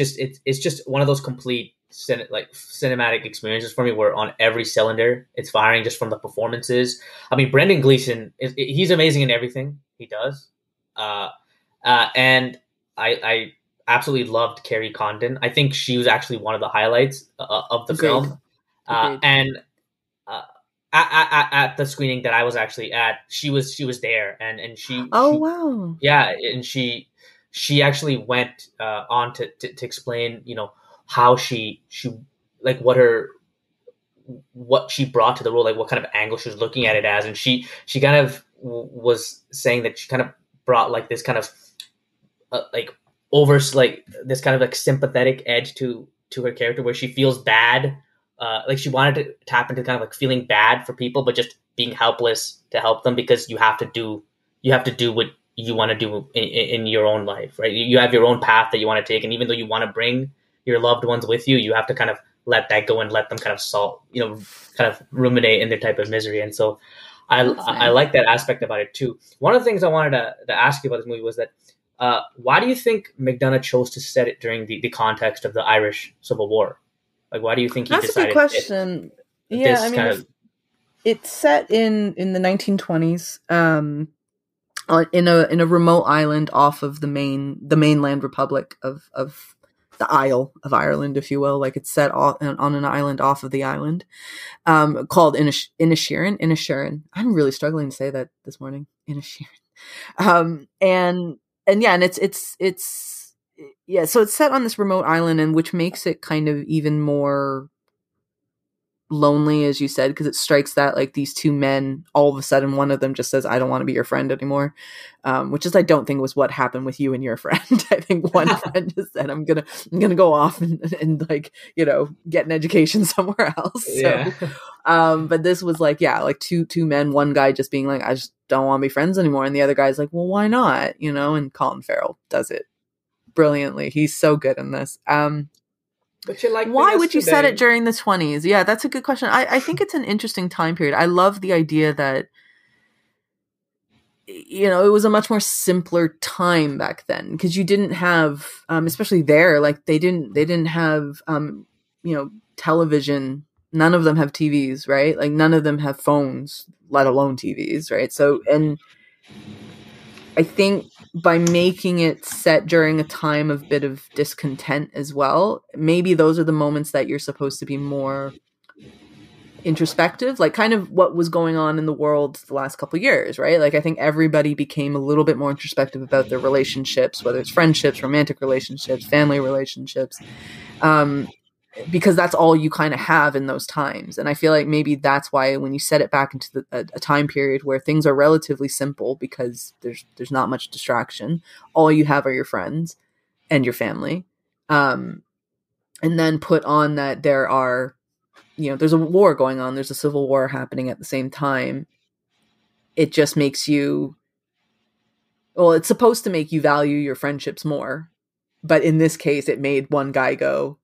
just one of those complete cinematic experiences for me, where on every cylinder it's firing, just from the performances. I mean, Brendan Gleeson he's amazing in everything he does, and I absolutely loved Carrie Condon. I think she was actually one of the highlights of the film. And at the screening that I was actually at, she was there, and Wow. Yeah, and she actually went on to explain, how she like what she brought to the role, like what kind of angle she was looking at it as. And she kind of was saying that she kind of brought like this kind of like over like this kind of like sympathetic edge to her character, where she feels bad, like she wanted to tap into kind of like feeling bad for people, but just being helpless to help them, because you have to do what you want to do in your own life, right? You have your own path that you want to take, and even though you want to bring your loved ones with you, you have to kind of let that go and let them kind of ruminate in their type of misery. And so I like that aspect about it too. One of the things I wanted to ask you about this movie was that why do you think McDonagh chose to set it during the context of the Irish Civil War? Like, why do you think he decided? That's a good question. I mean, it's set in the 1920s, in a remote island off of the mainland republic of the Isle of Ireland, if you will. Like, it's set on an island off of the island, called Inisherin. I'm really struggling to say that this morning. Inisherin. And so it's set on this remote island, and which makes it kind of even more lonely, as you said, because it strikes that like these two men, all of a sudden one of them just says, I don't want to be your friend anymore, which is, I don't think, was what happened with you and your friend. I think one friend just said, I'm gonna go off and like get an education somewhere else. Yeah. So but this was like two men, one guy just being like, I just don't want to be friends anymore, and the other guy's like, well, why not? And Colin Farrell does it brilliantly. He's so good in this. But why would you set it during the 20s? Yeah, that's a good question. I think it's an interesting time period. I love the idea that it was a much more simpler time back then, because you didn't have, especially there, like they didn't have television. None of them have TVs, right? Like none of them have phones, let alone TVs, right? So, and I think by making it set during a time of bit of discontent as well, maybe those are the moments that you're supposed to be more introspective, like kind of what was going on in the world the last couple of years, right? Like I think everybody became a little bit more introspective about their relationships, whether it's friendships, romantic relationships, family relationships, because that's all you kind of have in those times. And I feel like maybe that's why when you set it back into a time period where things are relatively simple, because there's not much distraction, all you have are your friends and your family, and then put on that there are, there's a war going on, there's a civil war happening at the same time. It just makes you, well, it's supposed to make you value your friendships more. But in this case, it made one guy go,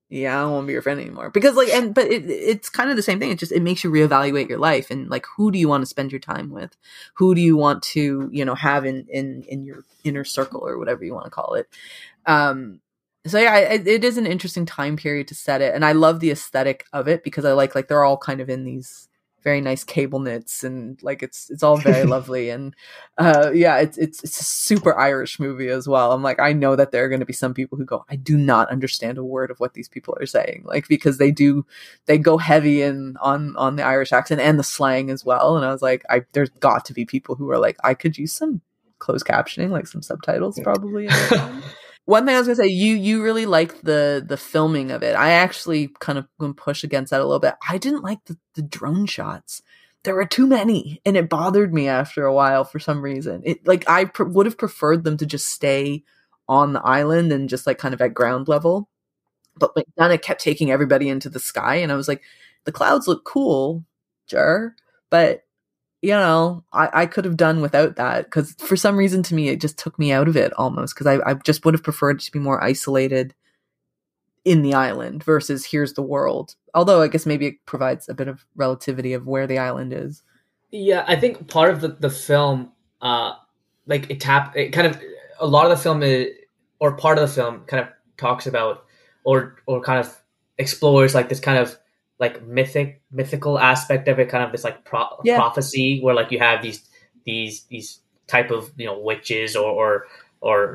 yeah, I don't want to be your friend anymore. Because but it's kind of the same thing. It makes you reevaluate your life, and like, who do you want to spend your time with? Who do you want to, have in your inner circle, or whatever you want to call it? So yeah, it is an interesting time period to set it, and I love the aesthetic of it because I like they're all kind of in these very nice cable knits, and like it's all very lovely, and yeah, it's a super Irish movie as well. I'm like, I know that there are going to be some people who go, I do not understand a word of what these people are saying, like because they go heavy in on the Irish accent and the slang as well, and I was like, there's got to be people who are like, I could use some closed captioning, like some subtitles probably. One thing I was gonna say, you really liked the filming of it. I actually kind of gonna push against that a little bit. I didn't like the drone shots. There were too many, and it bothered me after a while for some reason. It like I would have preferred them to just stay on the island and just like kind of at ground level. But like then it kept taking everybody into the sky, and I was like, the clouds look cool, sure, but you know, I could have done without that because for some reason to me, it just took me out of it almost because I just would have preferred it to be more isolated in the island versus here's the world. Although I guess maybe it provides a bit of relativity of where the island is. Yeah, I think part of the film, like it kind of, a lot of the film or part of the film kind of talks about or kind of explores like this kind of like mythical aspect of it, kind of this like prophecy where like you have these type of, you know, witches or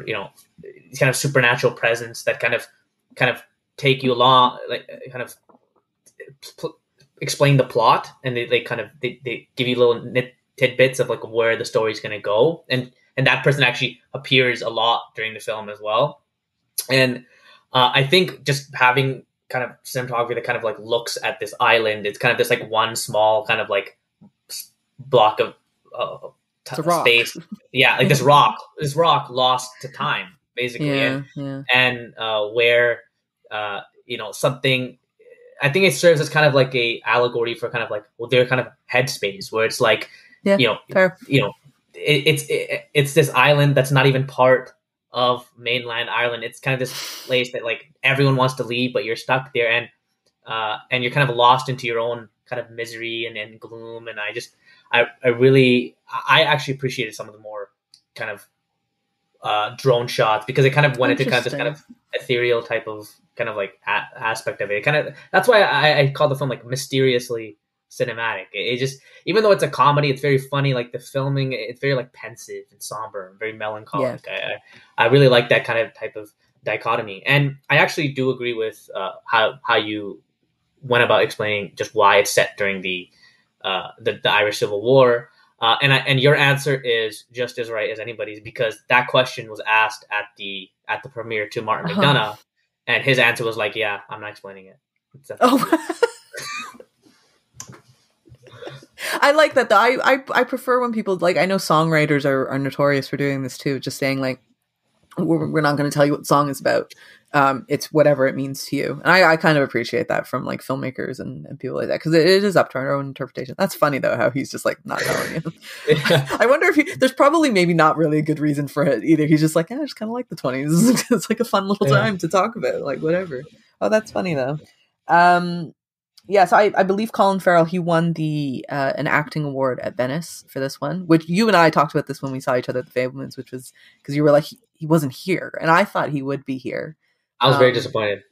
you know, these kind of supernatural presence that kind of take you along, like kind of explain the plot, and they kind of they give you little tidbits of like where the story's going to go, and that person actually appears a lot during the film as well. And I think just having kind of cinematography that kind of like looks at this island, it's kind of this like one small kind of like block of space, yeah, like this rock lost to time basically, and where you know, something, I think it serves as kind of like a allegory for kind of like, well, their kind of headspace where it's like, you know, it's this island that's not even part of mainland Ireland. It's kind of this place that like everyone wants to leave, but you're stuck there, and you're kind of lost into your own kind of misery and gloom. And I actually appreciated some of the more kind of drone shots because it kind of went into kind of this kind of ethereal type of kind of like aspect of it. Kind of, that's why I call the film like mysteriously cinematic. It just, even though it's a comedy, it's very funny. Like the filming, it's very like pensive and somber and very melancholic. Yeah. I really like that kind of type of dichotomy, and I actually do agree with how you went about explaining just why it's set during the Irish Civil War. And your answer is just as right as anybody's, because that question was asked at the premiere to Martin McDonagh, and his answer was like, "Yeah, I'm not explaining it." I like that though. I prefer when people, like, I know songwriters are notorious for doing this too, just saying like, we're not going to tell you what the song is about. It's whatever it means to you. And I kind of appreciate that from like filmmakers and people like that, because it is up to our own interpretation. That's funny though, how he's just like not telling you. Yeah. I wonder if there's probably maybe not really a good reason for it either. He's just like, I just kind of like the 20s. It's like a fun little time to talk about, like whatever. Oh, that's funny though. Yeah, so I believe Colin Farrell, he won an acting award at Venice for this one, which you and I talked about this when we saw each other at the Fabelmans, which was because you were like, he wasn't here. And I thought he would be here. I was very disappointed.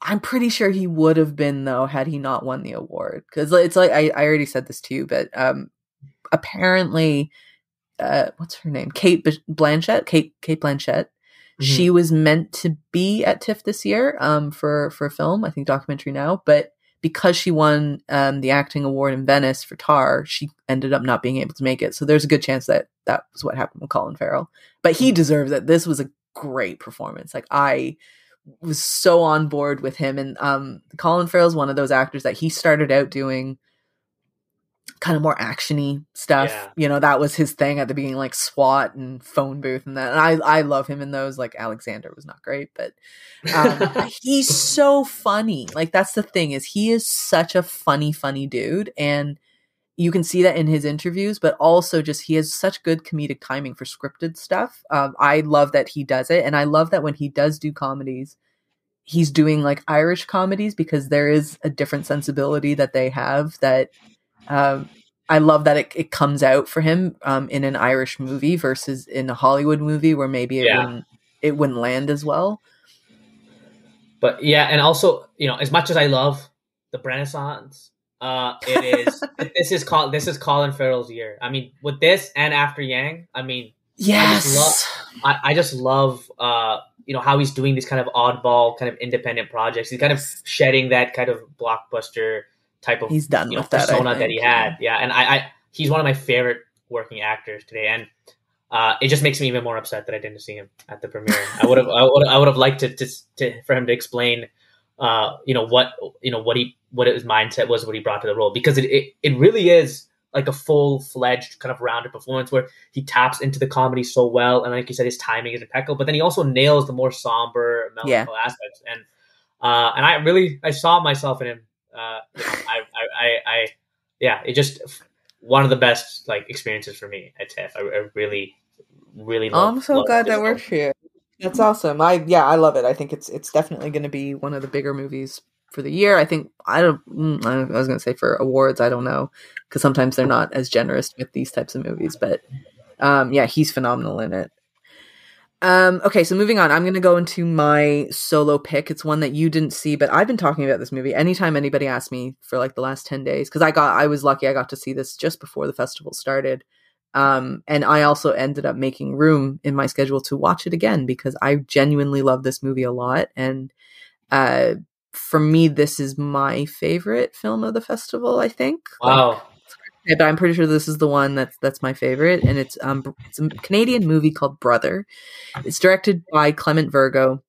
I'm pretty sure he would have been, though, had he not won the award. Because it's like, I already said this to you, but apparently, what's her name? Kate Blanchett. Mm-hmm. She was meant to be at TIFF this year for a film, I think documentary now, but because she won the acting award in Venice for Tar, she ended up not being able to make it. So there's a good chance that was what happened with Colin Farrell. But he deserves it. This was a great performance. Like, I was so on board with him. And Colin Farrell's one of those actors that he started out doing kind of more actiony stuff. Yeah. You know, that was his thing at the beginning, like SWAT and Phone Booth and that. And I love him in those. Like, Alexander was not great, but he's so funny. Like, that's the thing, is he is such a funny dude. And you can see that in his interviews, but also just he has such good comedic timing for scripted stuff. I love that he does it. And I love that when he does do comedies, he's doing like Irish comedies, because there is a different sensibility that they have that I love that it comes out for him in an Irish movie versus in a Hollywood movie where maybe it wouldn't land as well. But yeah, and also, as much as I love the Renaissance, this is Colin Farrell's year. I mean, with this and After Yang, I mean, I just love Yes. I just love how he's doing these kind of oddball, kind of independent projects. He's kind of shedding that kind of blockbuster type of He's done with that, I persona that think. he had. Yeah, and I he's one of my favorite working actors today, and it just makes me even more upset that I didn't see him at the premiere. I would have liked for him to explain, what his mindset was, what he brought to the role, because it really is like a full-fledged kind of rounded performance where he taps into the comedy so well, and like you said, his timing is impeccable. But then he also nails the more somber, melancholy aspects, and I saw myself in him. It just one of the best like experiences for me at TIFF. I really, really love. I'm so glad that works for you. That's awesome. I love it. I think it's definitely going to be one of the bigger movies for the year. I think I was going to say for awards, I don't know, because sometimes they're not as generous with these types of movies. But he's phenomenal in it. Okay, so moving on, I'm going to go into my solo pick. It's one that you didn't see, but I've been talking about this movie anytime anybody asked me for like the last 10 days, because I was lucky. I got to see this just before the festival started. And I also ended up making room in my schedule to watch it again because I genuinely love this movie a lot. And for me, this is my favorite film of the festival, I think. Wow. But I'm pretty sure this is the one that's my favorite. And it's a Canadian movie called Brother. It's directed by Clement Virgo.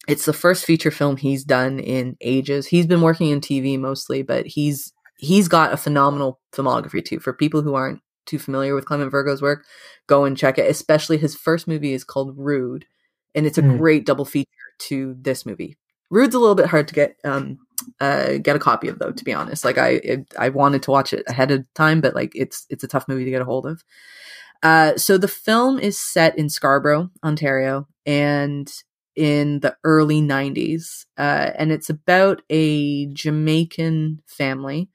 It's the first feature film he's done in ages. He's been working in TV mostly, but he's got a phenomenal filmography too. For people who aren't too familiar with Clement Virgo's work, go and check it. Especially his first movie is called Rude, and it's a great double feature to this movie. Rude's a little bit hard to get a copy of, though, to be honest. Like I wanted to watch it ahead of time, but like it's a tough movie to get a hold of. So the film is set in Scarborough, Ontario, and in the early 90s. And it's about a Jamaican family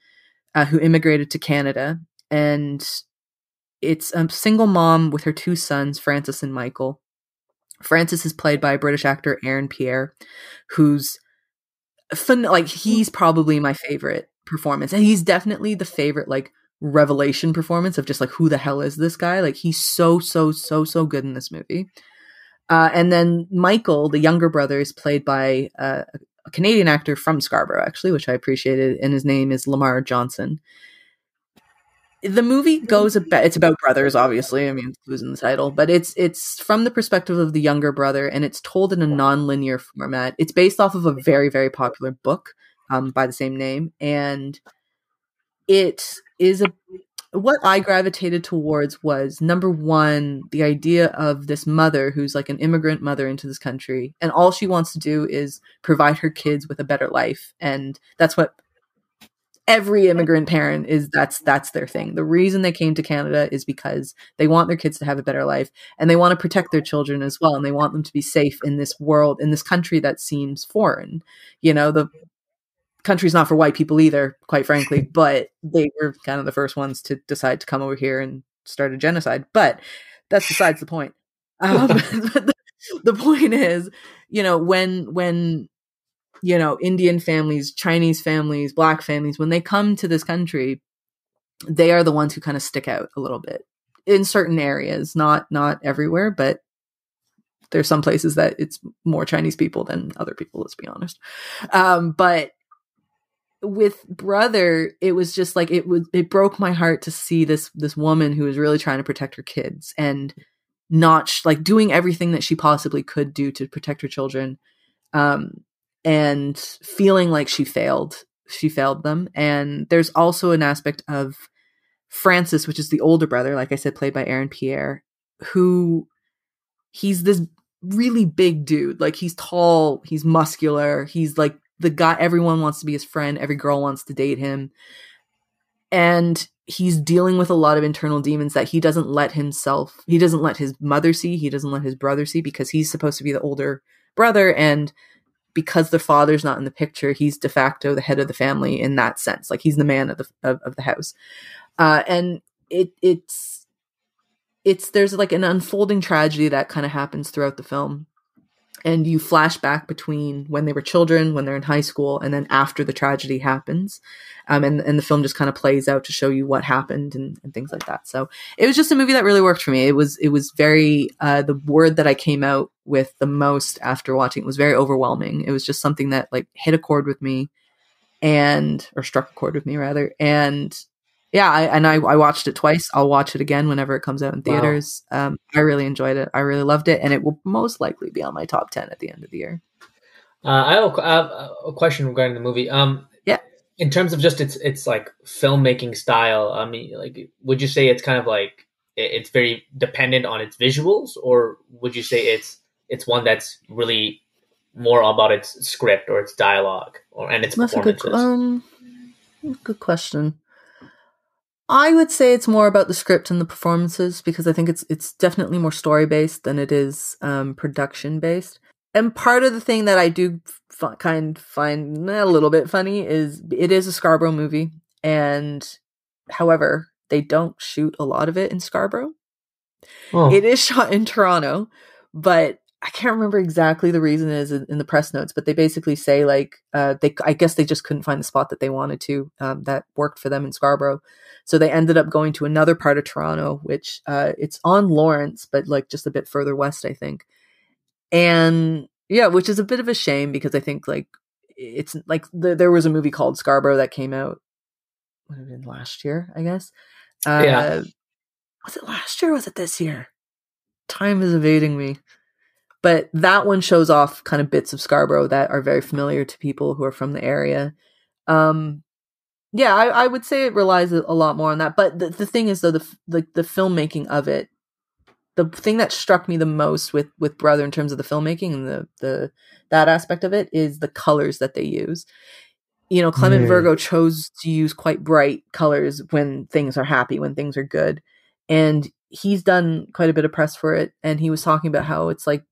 who immigrated to Canada. And it's a single mom with her two sons, Francis and Michael. Francis is played by British actor Aaron Pierre, who's he's probably my favorite performance. And he's definitely the favorite, like, revelation performance of just like, who the hell is this guy? Like, he's so good in this movie. And then Michael, the younger brother, is played by a Canadian actor from Scarborough, actually, which I appreciated, and his name is Lamar Johnson. The movie it's about brothers, obviously. I mean, it's losing the title, but it's from the perspective of the younger brother, and it's told in a non-linear format. It's based off of a very, very popular book by the same name, and it is what I gravitated towards was, number one, the idea of this mother who's like an immigrant mother into this country, and all she wants to do is provide her kids with a better life. And that's what every immigrant parent is. That's their thing. The reason they came to Canada is because they want their kids to have a better life, and they want to protect their children as well. And they want them to be safe in this world, in this country that seems foreign. The country's not for white people either, quite frankly, but they were kind of the first ones to decide to come over here and start a genocide. But that's besides the point. The point is, when Indian families, Chinese families, Black families, when they come to this country, they are the ones who kind of stick out a little bit in certain areas, not everywhere, but there's some places that it's more Chinese people than other people, let's be honest. But with Brother, it was just like, it broke my heart to see this woman who was really trying to protect her kids and not like doing everything that she possibly could do to protect her children, and feeling like she failed them. And there's also an aspect of Francis, which is the older brother, like I said, played by Aaron Pierre, who he's this really big dude. Like, he's tall, he's muscular, he's like the guy everyone wants to be his friend, every girl wants to date him, and he's dealing with a lot of internal demons that he doesn't let his mother see, he doesn't let his brother see, because he's supposed to be the older brother, and because the father's not in the picture, he's de facto the head of the family in that sense. Like, he's the man of the house. And it's there's like an unfolding tragedy that kind of happens throughout the film. and you flash back between when they were children, when they're in high school, and then after the tragedy happens. And the film just kind of plays out to show you what happened and things like that. So it was just a movie that really worked for me. It was very, the word that I came out with the most after watching it was very overwhelming. It was just something that like hit a chord with me or struck a chord with me rather. And yeah, I watched it twice. I'll watch it again whenever it comes out in theaters. Wow. I really enjoyed it. I really loved it. And it will most likely be on my top 10 at the end of the year. I have a question regarding the movie. Yeah. In terms of just its like filmmaking style, I mean, like, would you say it's kind of like it's very dependent on its visuals, or would you say it's one that's really more about its script or its dialogue and its performances? Good question. I would say it's more about the script and the performances, because I think it's definitely more story based than it is production based. And part of the thing that I do find a little bit funny is it is a Scarborough movie, and however, they don't shoot a lot of it in Scarborough. Oh. It is shot in Toronto, but I can't remember exactly the reason is in the press notes, but they basically say like I guess they just couldn't find the spot that they wanted to that worked for them in Scarborough. So they ended up going to another part of Toronto, which it's on Lawrence, but like just a bit further west, I think. And yeah, which is a bit of a shame, because I think like it's like there was a movie called Scarborough that came out last year, I guess. Yeah. Was it last year or was it this year? Time is evading me. But that one shows off kind of bits of Scarborough that are very familiar to people who are from the area. Yeah, I would say it relies a lot more on that. But the thing is, though, the filmmaking of it, the thing that struck me the most with Brother in terms of the filmmaking and that aspect of it is the colors that they use. You know, Clement Virgo chose to use quite bright colors when things are happy, when things are good. And he's done quite a bit of press for it. And he was talking about how it's like,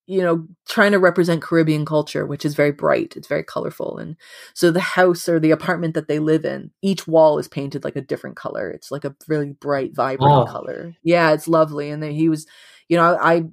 you know, trying to represent Caribbean culture, which is very bright. It's very colorful. And so the house or the apartment that they live in, each wall is painted like a different color. It's like a really bright, vibrant color. Yeah, it's lovely. And then he was, you know, I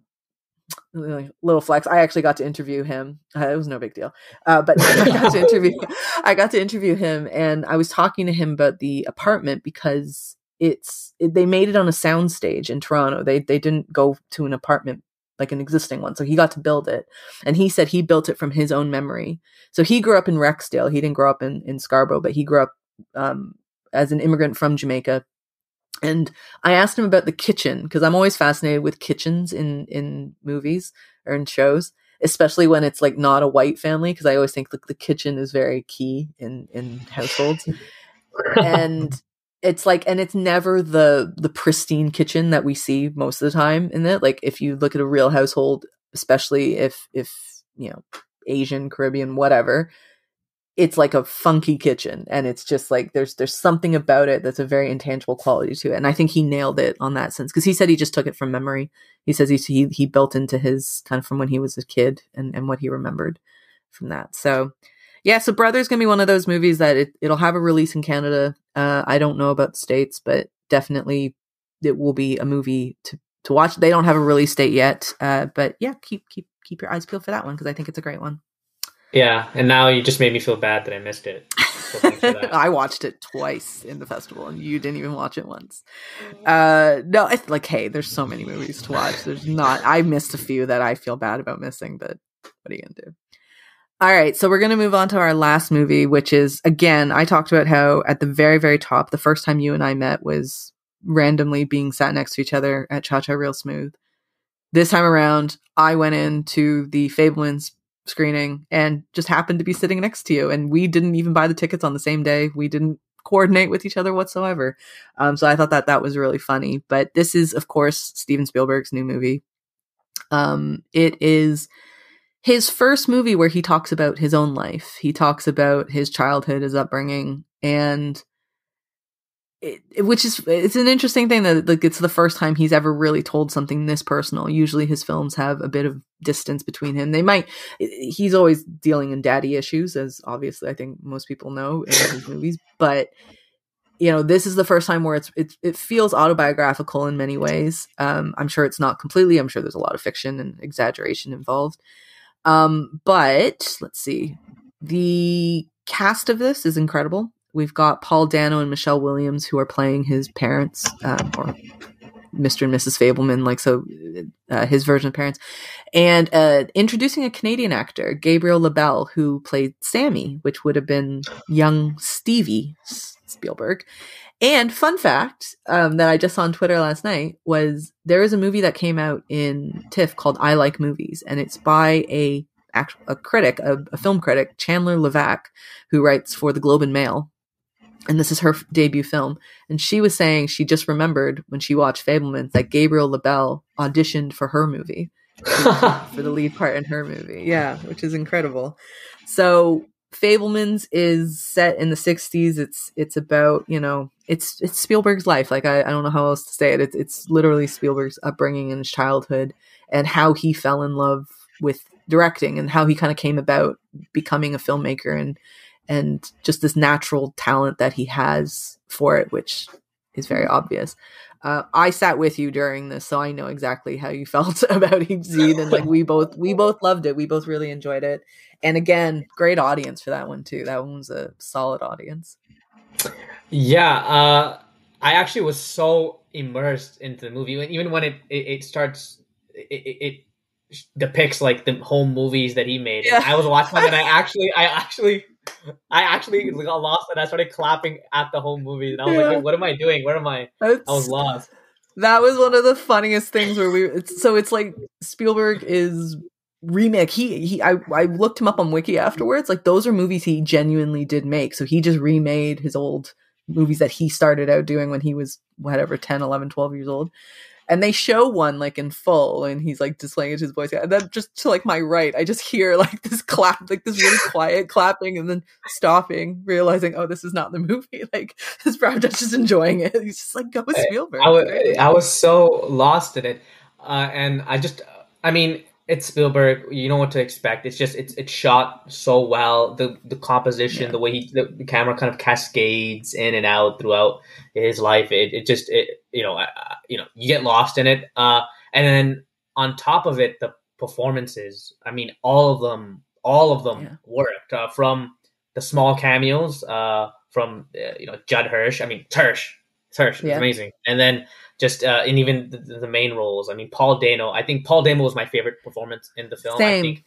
little flex. I actually got to interview him. It was no big deal. But I got to interview him, and I was talking to him about the apartment because they made it on a soundstage in Toronto. They didn't go to an apartment like an existing one. So he got to build it. And he said he built it from his own memory. So he grew up in Rexdale. He didn't grow up in Scarborough, but he grew up as an immigrant from Jamaica. And I asked him about the kitchen, because I'm always fascinated with kitchens in movies or in shows, especially when it's like not a white family, because I always think the kitchen is very key in households. And it's like, and it's never the pristine kitchen that we see most of the time in it. Like if you look at a real household, especially if you know, Asian, Caribbean, whatever, it's like a funky kitchen, and it's just like there's something about it that's a very intangible quality to it. And I think he nailed it on that sense, because he said he just took it from memory. He says he built into his kind of from when he was a kid and what he remembered from that. So yeah, so Brother's gonna be one of those movies that it'll have a release in Canada. I don't know about the States, but definitely it will be a movie to watch. They don't have a release date yet, but yeah, keep your eyes peeled for that one, because I think it's a great one. Yeah, and now you just made me feel bad that I missed it. So thanks for that. I watched it twice in the festival, and you didn't even watch it once. No, it's like, hey, there's so many movies to watch. I missed a few that I feel bad about missing, but what are you gonna do? All right, so we're going to move on to our last movie, which is, again, I talked about how at the very, very top, the first time you and I met was randomly being sat next to each other at Cha Cha Real Smooth. This time around, I went into the Fabelmans screening and just happened to be sitting next to you. And we didn't even buy the tickets on the same day. We didn't coordinate with each other whatsoever. So I thought that was really funny. But this is, of course, Steven Spielberg's new movie. It is his first movie where he talks about his own life. He talks about his childhood, his upbringing, and it's an interesting thing that like it's the first time he's ever really told something this personal. Usually his films have a bit of distance between him. He's always dealing in daddy issues, as obviously I think most people know in his movies, but this is the first time where it feels autobiographical in many ways. I'm sure it's not completely. I'm sure there's a lot of fiction and exaggeration involved. But let's see. The cast of this is incredible. We've got Paul Dano and Michelle Williams, who are playing his parents, or Mr. and Mrs. Fabelman, his version of parents. And introducing a Canadian actor, Gabriel Labelle, who played Sammy, which would have been young Stevie Spielberg. And fun fact that I just saw on Twitter last night was there is a movie that came out in TIFF called I Like Movies, and it's by a film critic, Chandler Levac, who writes for the Globe and Mail. And this is her debut film. And she was saying she just remembered when she watched Fabelmans that Gabriel Labelle auditioned for her movie, for the lead part in her movie. Yeah, which is incredible. So Fabelmans is set in the 60s. It's about, it's Spielberg's life. Like, I don't know how else to say it. It's literally Spielberg's upbringing in his childhood and how he fell in love with directing and how he kind of came about becoming a filmmaker and just this natural talent that he has for it, which is very obvious. I sat with you during this, so I know exactly how you felt about each scene, and like we both loved it. We both really enjoyed it, and again, great audience for that one too. That one was a solid audience. Yeah, I actually was so immersed into the movie, even when it starts. It depicts like the home movies that he made. Yeah. I was watching them, and I actually got lost, and I started clapping at the home movie, and I was like, "Wait, what am I doing? Where am I?" I was lost. That was one of the funniest things where it's like Spielberg is remake. I looked him up on Wiki afterwards. Like, those are movies he genuinely did make. So he just remade his old movies that he started out doing when he was 10, 11, 12 years old. And they show one like in full, and he's like displaying it to his voice. And then just to like my right, I just hear like this clap, like this really quiet clapping, and then stopping, realizing, oh, this is not the movie. Like, this Prabhjot's just enjoying it. He's just like, go with Spielberg. I was so lost in it, and I mean, it's Spielberg. You know what to expect. It's just it's shot so well. The composition, the way the camera kind of cascades in and out throughout his life. You get lost in it. And then on top of it, the performances. I mean, all of them worked. From the small cameos, from Judd Hirsch. I mean, Hirsch is amazing. And then just and even the main roles. I mean, Paul Dano. I think Paul Dano was my favorite performance in the film. Same. I think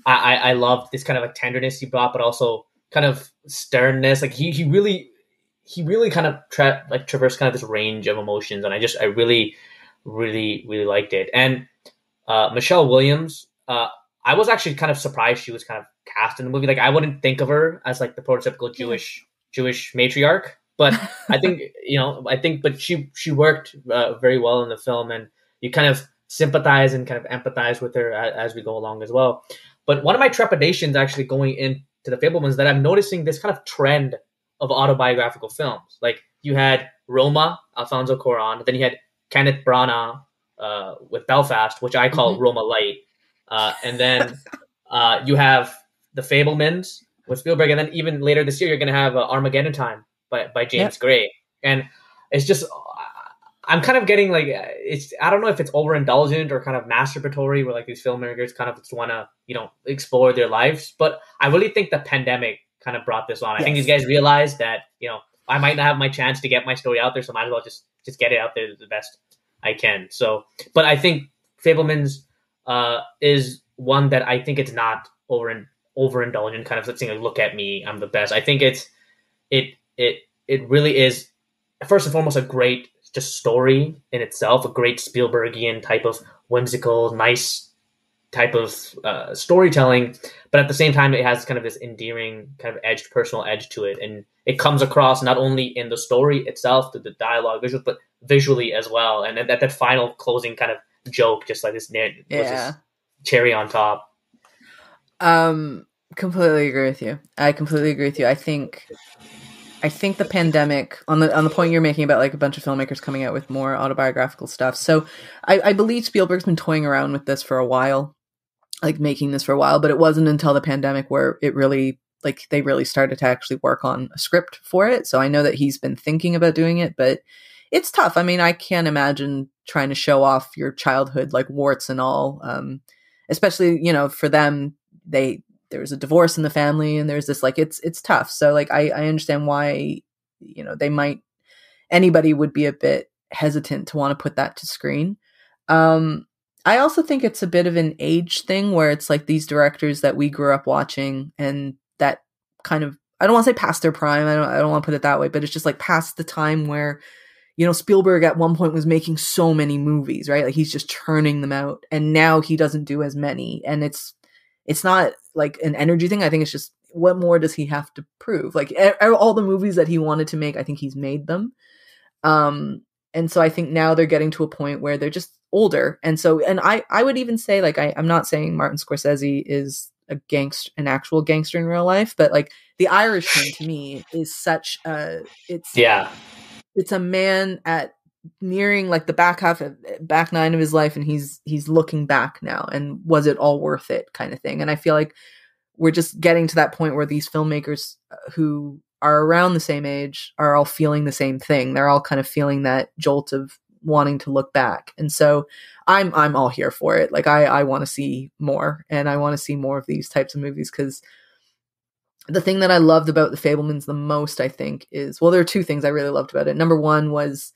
I loved this kind of like tenderness he brought, but also kind of sternness. Like he really kind of traversed kind of this range of emotions, and I really liked it. And Michelle Williams, I was actually kind of surprised she was kind of cast in the movie. Like, I wouldn't think of her as like the prototypical Jewish matriarch. But I think, but she worked very well in the film, and you kind of sympathize and kind of empathize with her as we go along as well. But one of my trepidations actually going into the Fabelmans that I'm noticing this kind of trend of autobiographical films. Like, you had Roma, Alfonso Cuarón, then you had Kenneth Branagh with Belfast, which I call Roma Light, and then you have the Fabelmans with Spielberg, and then even later this year you're going to have Armageddon Time by James Gray. And it's just, I'm kind of getting like, I don't know if it's overindulgent or kind of masturbatory, where like these filmmakers kind of just want to, explore their lives. But I really think the pandemic kind of brought this on. I think these guys realized that, I might not have my chance to get my story out there, so I might as well just get it out there the best I can. So, but I think Fabelmans is one that I think it's not overindulgent, kind of saying, like, look at me, I'm the best. I think it really is, first and foremost, a great just story in itself, a great Spielbergian type of whimsical, nice type of storytelling. But at the same time, it has kind of this endearing kind of personal edge to it. And it comes across not only in the story itself, the dialogue, visuals, but visually as well. And that final closing kind of joke, just like this, was this cherry on top. Completely agree with you. I completely agree with you. I think the pandemic, on the point you're making about like a bunch of filmmakers coming out with more autobiographical stuff. So I believe Spielberg's been toying around with this for a while, like making this for a while, but it wasn't until the pandemic where it really like they really started to actually work on a script for it. So I know that he's been thinking about doing it, but it's tough. I mean, I can't imagine trying to show off your childhood, like warts and all. Especially, you know, for them, there's a divorce in the family and there's this, like, it's tough. So like, I understand why, you know, anybody would be a bit hesitant to want to put that to screen. I also think it's a bit of an age thing where it's like these directors that we grew up watching and that kind of, I don't want to say past their prime. I don't want to put it that way, but it's just like past the time where, you know, Spielberg at one point was making so many movies, right? Like he's just churning them out, and now he doesn't do as many. And it's not like an energy thing. I think it's just, what more does he have to prove? Like all the movies that he wanted to make, I think he's made them. And so I think now they're getting to a point where they're just older. And so, and I would even say, like, I'm not saying Martin Scorsese is an actual gangster in real life, but like The Irishman to me is such it's a man at nearing like the back nine of his life, and he's looking back now, and was it all worth it, kind of thing. And I feel like we're just getting to that point where these filmmakers who are around the same age are all feeling the same thing. They're all kind of feeling that jolt of wanting to look back. And so I'm all here for it. Like I want to see more, and I want to see more of these types of movies, because the thing that I loved about the Fabelmans the most, I think, is, well, there are two things I really loved about it. Number one was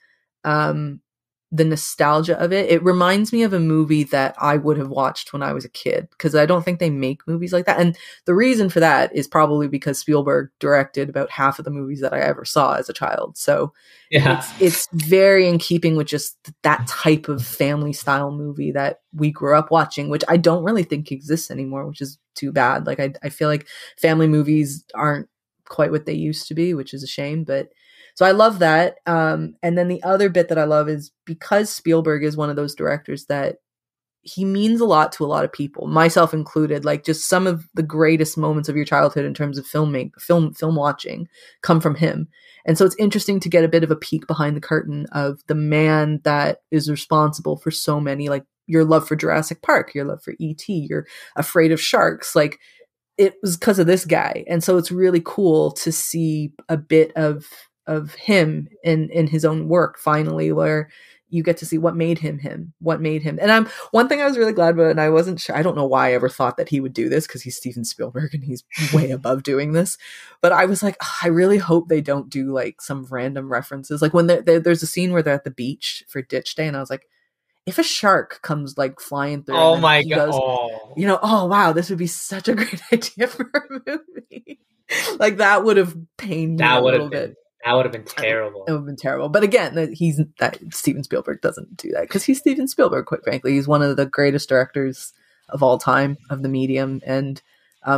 the nostalgia of it. It reminds me of a movie that I would have watched when I was a kid, because I don't think they make movies like that. And the reason for that is probably because Spielberg directed about half of the movies that I ever saw as a child. So it's very in keeping with just that type of family style movie that we grew up watching, which I don't really think exists anymore, which is too bad. Like I feel like family movies aren't quite what they used to be, which is a shame. But so I love that. And then the other bit that I love is because Spielberg is one of those directors that he means a lot to a lot of people, myself included. Like just some of the greatest moments of your childhood in terms of film watching come from him. And so it's interesting to get a bit of a peek behind the curtain of the man that is responsible for so many, like your love for Jurassic Park, your love for E.T., you're afraid of sharks. Like it was because of this guy. And so it's really cool to see a bit of him in his own work finally, where you get to see what made him. And one thing I was really glad about, and I wasn't sure, I don't know why I ever thought that he would do this, because he's Steven Spielberg and he's way above doing this, but I was like, I really hope they don't do like some random references. Like when there's a scene where they're at the beach for Ditch Day, and I was like, if a shark comes like flying through, oh my god, you know, oh wow, this would be such a great idea for a movie. Like that would have pained me a little bit. That would have been terrible. It would have been terrible. But again, Steven Spielberg doesn't do that, because he's Steven Spielberg, quite frankly. He's one of the greatest directors of all time, of the medium, and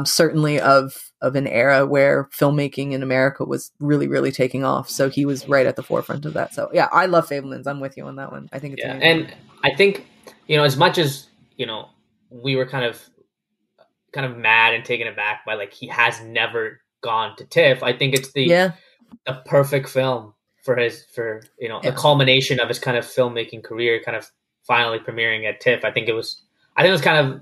certainly of an era where filmmaking in America was really, really taking off. So he was right at the forefront of that. So yeah, I love Fabelmans. I'm with you on that one. I think it's amazing. And I think, you know, as much as, you know, we were kind of mad and taken aback by like he has never gone to TIFF, I think it's the perfect film for the culmination of his kind of filmmaking career, kind of finally premiering at TIFF. I think it was kind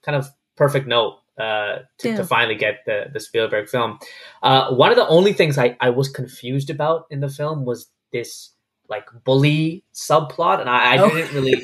of perfect note to finally get the Spielberg film. One of the only things I was confused about in the film was this like bully subplot, and I didn't really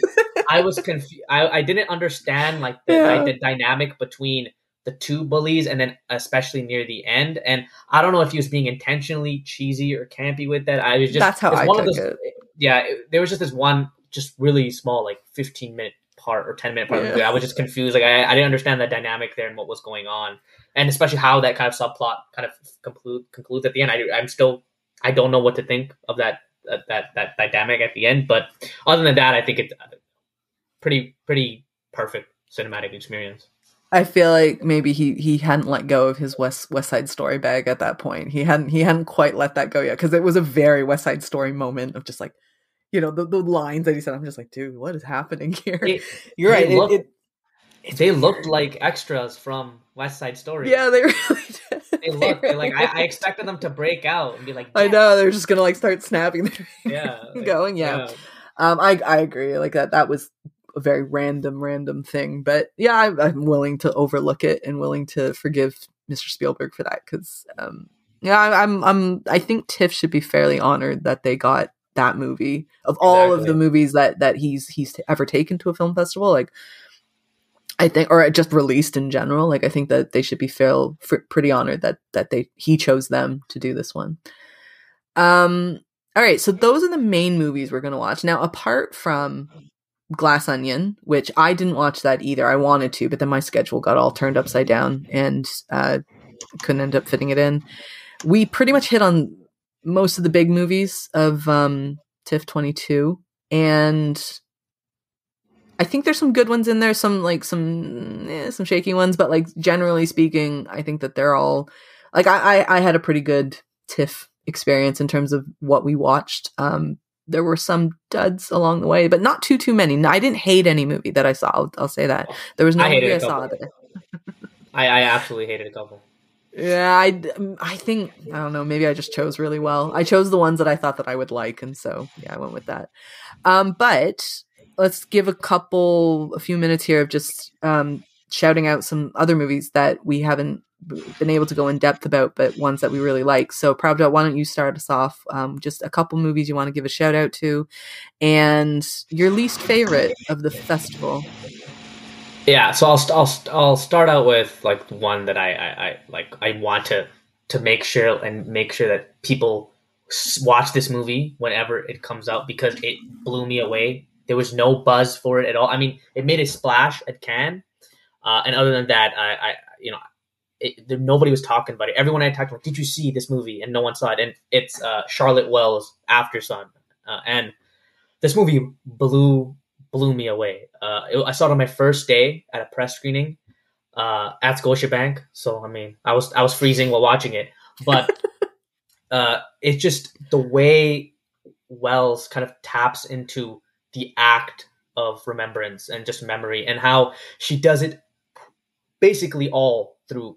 I was confused. I didn't understand like the dynamic between the two bullies, and then especially near the end. And I don't know if he was being intentionally cheesy or campy with that. I was just, that's how I took it. Yeah, there was just this one, just really small, like 15-minute part or 10-minute part. Yeah. I was just confused. Like I didn't understand the dynamic there and what was going on, and especially how that kind of subplot kind of concludes at the end. I don't know what to think of that dynamic at the end. But other than that, I think it's pretty perfect cinematic experience. I feel like maybe he hadn't let go of his West Side Story bag at that point. He hadn't quite let that go yet, because it was a very West Side Story moment of just like, you know, the lines that he said. I'm just like, dude, what is happening here? You're right. They looked like extras from West Side Story. Yeah, they really did. They looked like I expected them to break out and be like, I know they're just gonna like start snapping. Going. Yeah. I agree. Like that was a very random thing, but yeah, I'm willing to overlook it and willing to forgive Mr. Spielberg for that, because I think TIFF should be fairly honored that they got that movie of all of the movies that he's ever taken to a film festival. Like, I think, or just released in general. Like, I think that they should be pretty honored that he chose them to do this one. All right, so those are the main movies we're going to watch. Now, apart from Glass Onion, which I didn't watch that either. I wanted to, but then my schedule got all turned upside down and couldn't end up fitting it in. We pretty much hit on most of the big movies of TIFF 22, and I think there's some good ones in there, some shaky ones, but like generally speaking, I think that they're all like I had a pretty good TIFF experience in terms of what we watched. There were some duds along the way, but not too many. I didn't hate any movie that I saw. I'll say that. There was no movie I saw that I absolutely hated a couple. Yeah, I think, I don't know, maybe I just chose really well. I chose the ones that I thought that I would like, and so yeah, I went with that. But let's give a few minutes here of just shouting out some other movies that we haven't been able to go in depth about, but ones that we really like. So Prabhjot, why don't you start us off? Just a couple movies you want to give a shout out to, and your least favorite of the festival. Yeah, so I'll start out with like one that I want to make sure that people watch this movie whenever it comes out, because it blew me away. There was no buzz for it at all. I mean, it made a splash at Cannes, and other than that, nobody was talking about it. Everyone I talked about, did you see this movie? And no one saw it. And it's Charlotte Wells' Aftersun, and this movie blew me away. I saw it on my first day at a press screening at Scotiabank. So I mean, I was freezing while watching it, but it's just the way Wells kind of taps into the act of remembrance and just memory, and how she does it basically all through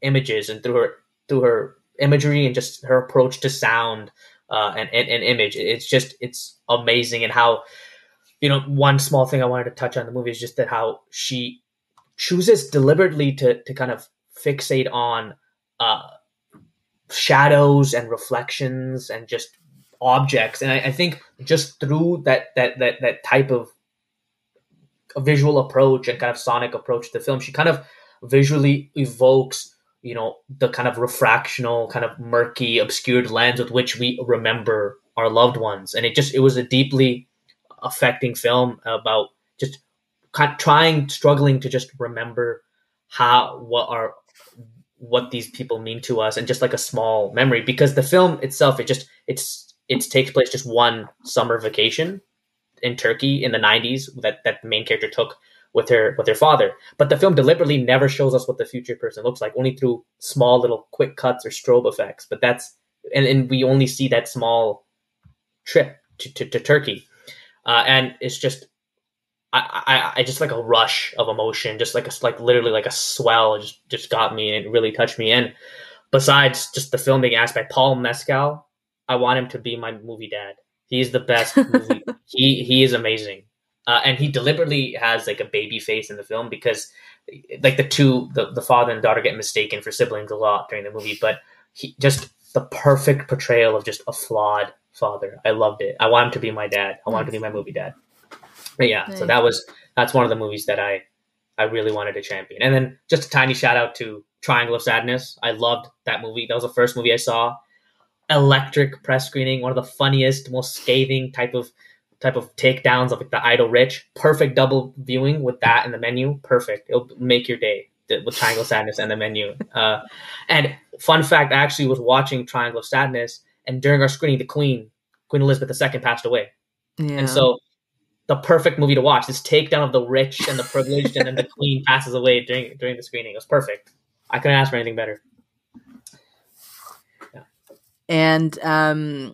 images and through her imagery and just her approach to sound and image. It's amazing. And how, one small thing I wanted to touch on the movie is just that how she chooses deliberately to kind of fixate on shadows and reflections and just objects. And I think just through that type of a visual approach and kind of sonic approach to the film, she kind of visually evokes, the kind of refractional, kind of murky, obscured lens with which we remember our loved ones. And it was a deeply affecting film about just kind of struggling to just remember what these people mean to us, and just like a small memory, because the film itself, it takes place just one summer vacation in Turkey in the 90s that the main character took with her father. But the film deliberately never shows us what the future person looks like, only through small little quick cuts or strobe effects. But and we only see that small trip to Turkey. And it's just, I just like a rush of emotion, just like literally like a swell just got me, and it really touched me. And besides just the filmmaking aspect, Paul Mescal, I want him to be my movie dad. He's the best movie. He is amazing. And he deliberately has like a baby face in the film, because like the father and daughter get mistaken for siblings a lot during the movie, but he just the perfect portrayal of just a flawed father. I loved it. I want him to be my dad. I want him to be my movie dad. But yeah, nice. So that's one of the movies that I really wanted to champion. And then just a tiny shout out to Triangle of Sadness. I loved that movie. That was the first movie I saw. Electric press screening, one of the funniest, most scathing type of takedowns of like the idle rich. Perfect double viewing with that and the menu. Perfect. It'll make your day with Triangle of Sadness and the menu. And fun fact, I actually was watching Triangle of Sadness, and during our screening, the Queen Elizabeth II passed away. Yeah. And so the perfect movie to watch, this takedown of the rich and the privileged, and then the Queen passes away during the screening. It was perfect. I couldn't ask for anything better. Yeah. And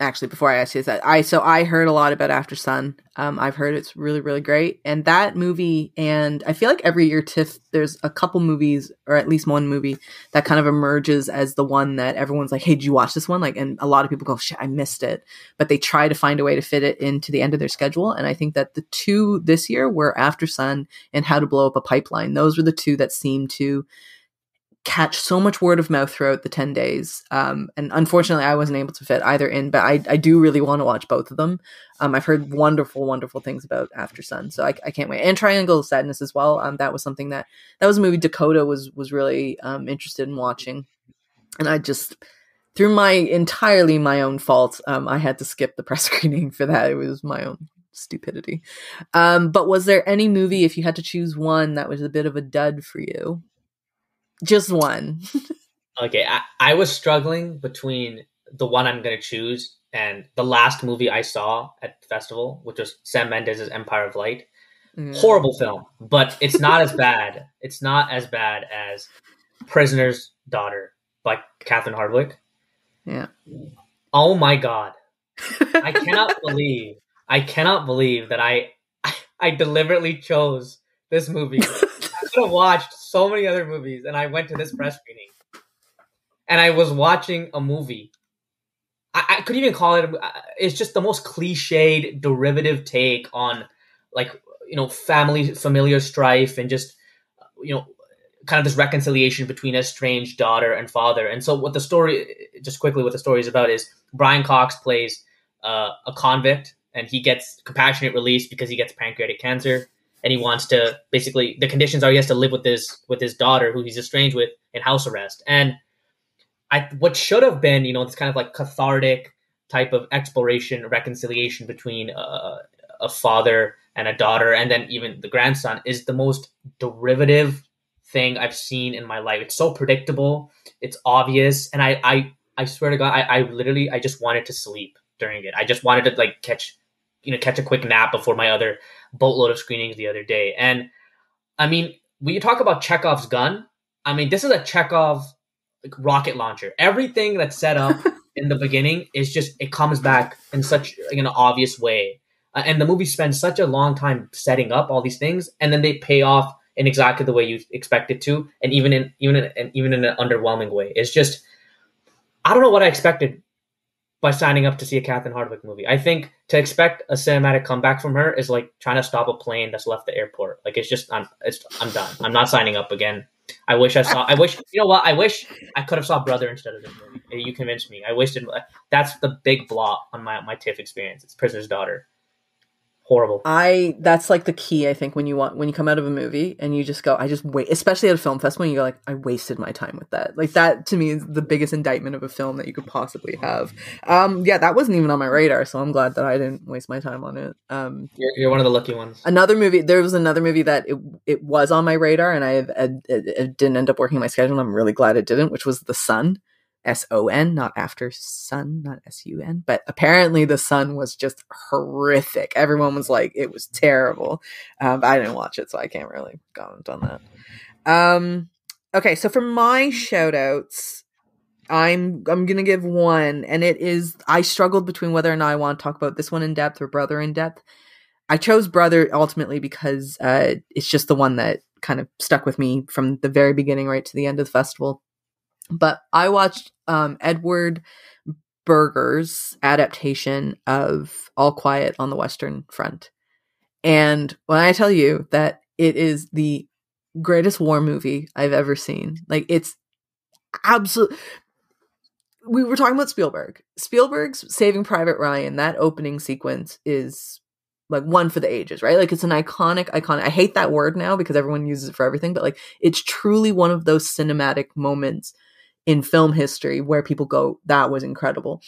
actually, before I ask you that, I heard a lot about Aftersun. I've heard it's really, really great. And that movie, and I feel like every year TIFF, there's a couple movies, or at least one movie, that kind of emerges as the one that everyone's like, hey, did you watch this one? Like, and a lot of people go, shit, I missed it. But they try to find a way to fit it into the end of their schedule. And I think that the two this year were Aftersun and How to Blow Up a Pipeline. Those were the two that seemed to catch so much word of mouth throughout the 10 days. And unfortunately, I wasn't able to fit either in, but I do really want to watch both of them. I've heard wonderful, wonderful things about Aftersun, so I can't wait. And Triangle of Sadness as well. That was something that was a movie Dakota was really interested in watching. And I just, through entirely my own fault, I had to skip the press screening for that. It was my own stupidity. But was there any movie, if you had to choose one, that was a bit of a dud for you? Just one. Okay, I was struggling between the one I'm going to choose and the last movie I saw at the festival, which was Sam Mendes' Empire of Light. Horrible film, but it's not as bad. It's not as bad as Prisoner's Daughter by Catherine Hardwicke. Yeah. Oh my God. I cannot believe that I deliberately chose this movie. I could have watched so many other movies, and I went to this press screening. And I was watching a movie. I couldn't even call it. It's just the most cliched derivative take on, like, familiar strife and just, kind of this reconciliation between a estranged daughter and father. And so what the story is about is Brian Cox plays a convict, and he gets compassionate release because he gets pancreatic cancer. And he wants to, basically, the conditions are he has to live with his daughter, who he's estranged with, in house arrest. And what should have been, this kind of like cathartic type of exploration, reconciliation between a father and a daughter, and then even the grandson, is the most derivative thing I've seen in my life. It's so predictable. It's obvious. And I swear to God, I just wanted to sleep during it. I just wanted to like catch a quick nap before my other boatload of screenings the other day. And I mean, when you talk about Chekhov's gun, I mean, this is a Chekhov rocket launcher. Everything that's set up in the beginning is just, it comes back in such an obvious way. And the movie spends such a long time setting up all these things, and then they pay off in exactly the way you expect it to, and even in an underwhelming way. It's just, I don't know what I expected by signing up to see a Catherine Hardwicke movie. I think to expect a cinematic comeback from her is like trying to stop a plane that's left the airport. Like, it's just, I'm done. I'm not signing up again. I wish I could have saw Brother instead of this movie. You convinced me. I wasted. That's the big flaw on my TIFF experience. It's Prisoner's Daughter. Horrible. That's like the key, I think, when you come out of a movie and you just go, I just wait, especially at a film festival, and you go like, I wasted my time with that. Like, that to me is the biggest indictment of a film that you could possibly have. That wasn't even on my radar, so I'm glad that I didn't waste my time on it. You're one of the lucky ones. There was another movie that it was on my radar, and it didn't end up working my schedule, and I'm really glad it didn't, which was The Sun. S-O-N, not Aftersun, not S-U-N, but apparently The Sun was just horrific. Everyone was like, it was terrible. I didn't watch it, so I can't really comment on that. Okay, so for my shout outs, I'm gonna give one, and it is, I struggled between whether or not I want to talk about this one in depth or Brother in depth. I chose Brother ultimately because it's just the one that kind of stuck with me from the very beginning right to the end of the festival. But I watched Edward Berger's adaptation of All Quiet on the Western Front. And when I tell you that it is the greatest war movie I've ever seen, like, it's absolute. We were talking about Spielberg. Spielberg's Saving Private Ryan, that opening sequence is like one for the ages, right? Like, it's an iconic. I hate that word now because everyone uses it for everything, but like, it's truly one of those cinematic moments in film history where people go, that was incredible.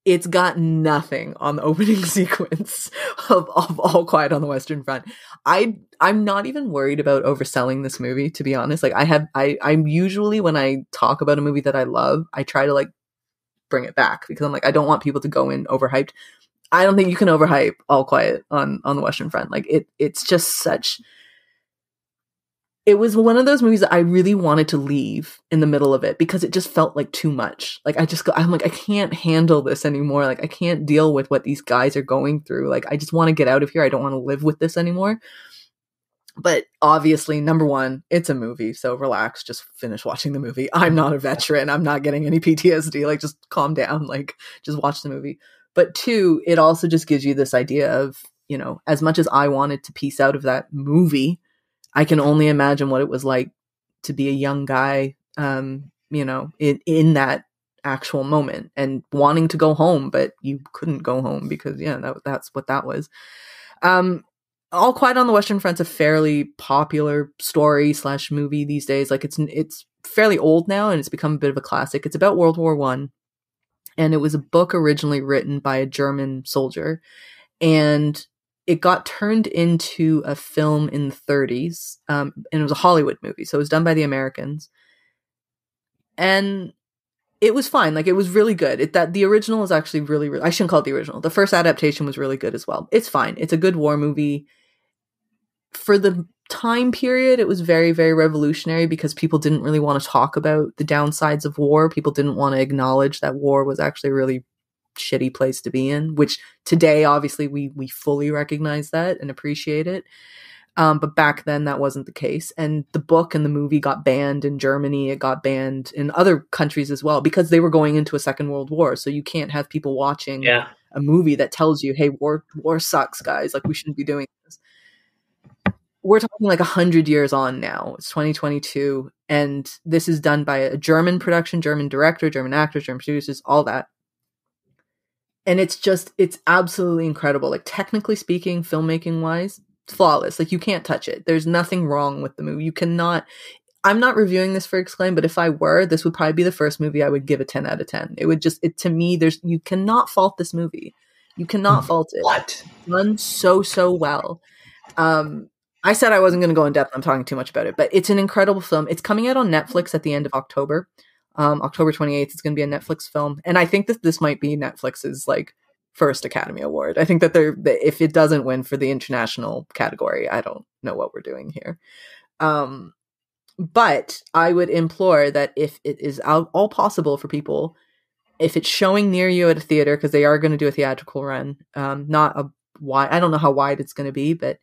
It's got nothing on the opening sequence of All Quiet on the Western Front. I'm not even worried about overselling this movie, to be honest. Like, I'm usually, when I talk about a movie that I love, I try to like bring it back because I'm like, I don't want people to go in overhyped. I don't think you can overhype All Quiet on the Western Front. Like, it's just such. It was one of those movies that I really wanted to leave in the middle of it because it just felt like too much. Like, I'm like, I can't handle this anymore. Like, I can't deal with what these guys are going through. Like, I just want to get out of here. I don't want to live with this anymore. But obviously, number one, it's a movie. So relax, just finish watching the movie. I'm not a veteran. I'm not getting any PTSD. Like, just calm down. Like, just watch the movie. But two, it also just gives you this idea of, as much as I wanted to piece out of that movie, I can only imagine what it was like to be a young guy in that actual moment, and wanting to go home, but you couldn't go home because that's what that was. All Quiet on the Western Front's a fairly popular story / movie these days. Like it's fairly old now, and it's become a bit of a classic. It's about World War I, and it was a book originally written by a German soldier, and it got turned into a film in the 30s, and it was a Hollywood movie, so it was done by the Americans, and it was fine. Like, it was really good. The original is actually really, I shouldn't call it the original. The first adaptation was really good as well. It's fine. It's a good war movie. For the time period, it was very, very revolutionary because people didn't really want to talk about the downsides of war. People didn't want to acknowledge that war was actually a really shitty place to be in, which today, obviously, we fully recognize that and appreciate it. But back then, that wasn't the case. And the book and the movie got banned in Germany. It got banned in other countries as well because they were going into a Second World War. So you can't have people watching a movie that tells you, hey, war sucks, guys. Like, we shouldn't be doing this. We're talking like 100 years on now. It's 2022. And this is done by a German production, German director, German actors, German producers, all that. And it's absolutely incredible. Like, technically speaking, filmmaking wise, flawless. Like, you can't touch it. There's nothing wrong with the movie. I'm not reviewing this for Exclaim, but if I were, this would probably be the first movie I would give a 10 out of 10. To me, you cannot fault this movie. You cannot fault it. What? Done so well. I said I wasn't going to go in depth. I'm talking too much about it, but it's an incredible film. It's coming out on Netflix at the end of October. October 28th, it's going to be a Netflix film. And I think that this might be Netflix's like first Academy Award. I think that if it doesn't win for the international category, I don't know what we're doing here. But I would implore that if it is all possible for people, if it's showing near you at a theater, because they are going to do a theatrical run, not a wide, I don't know how wide it's going to be, but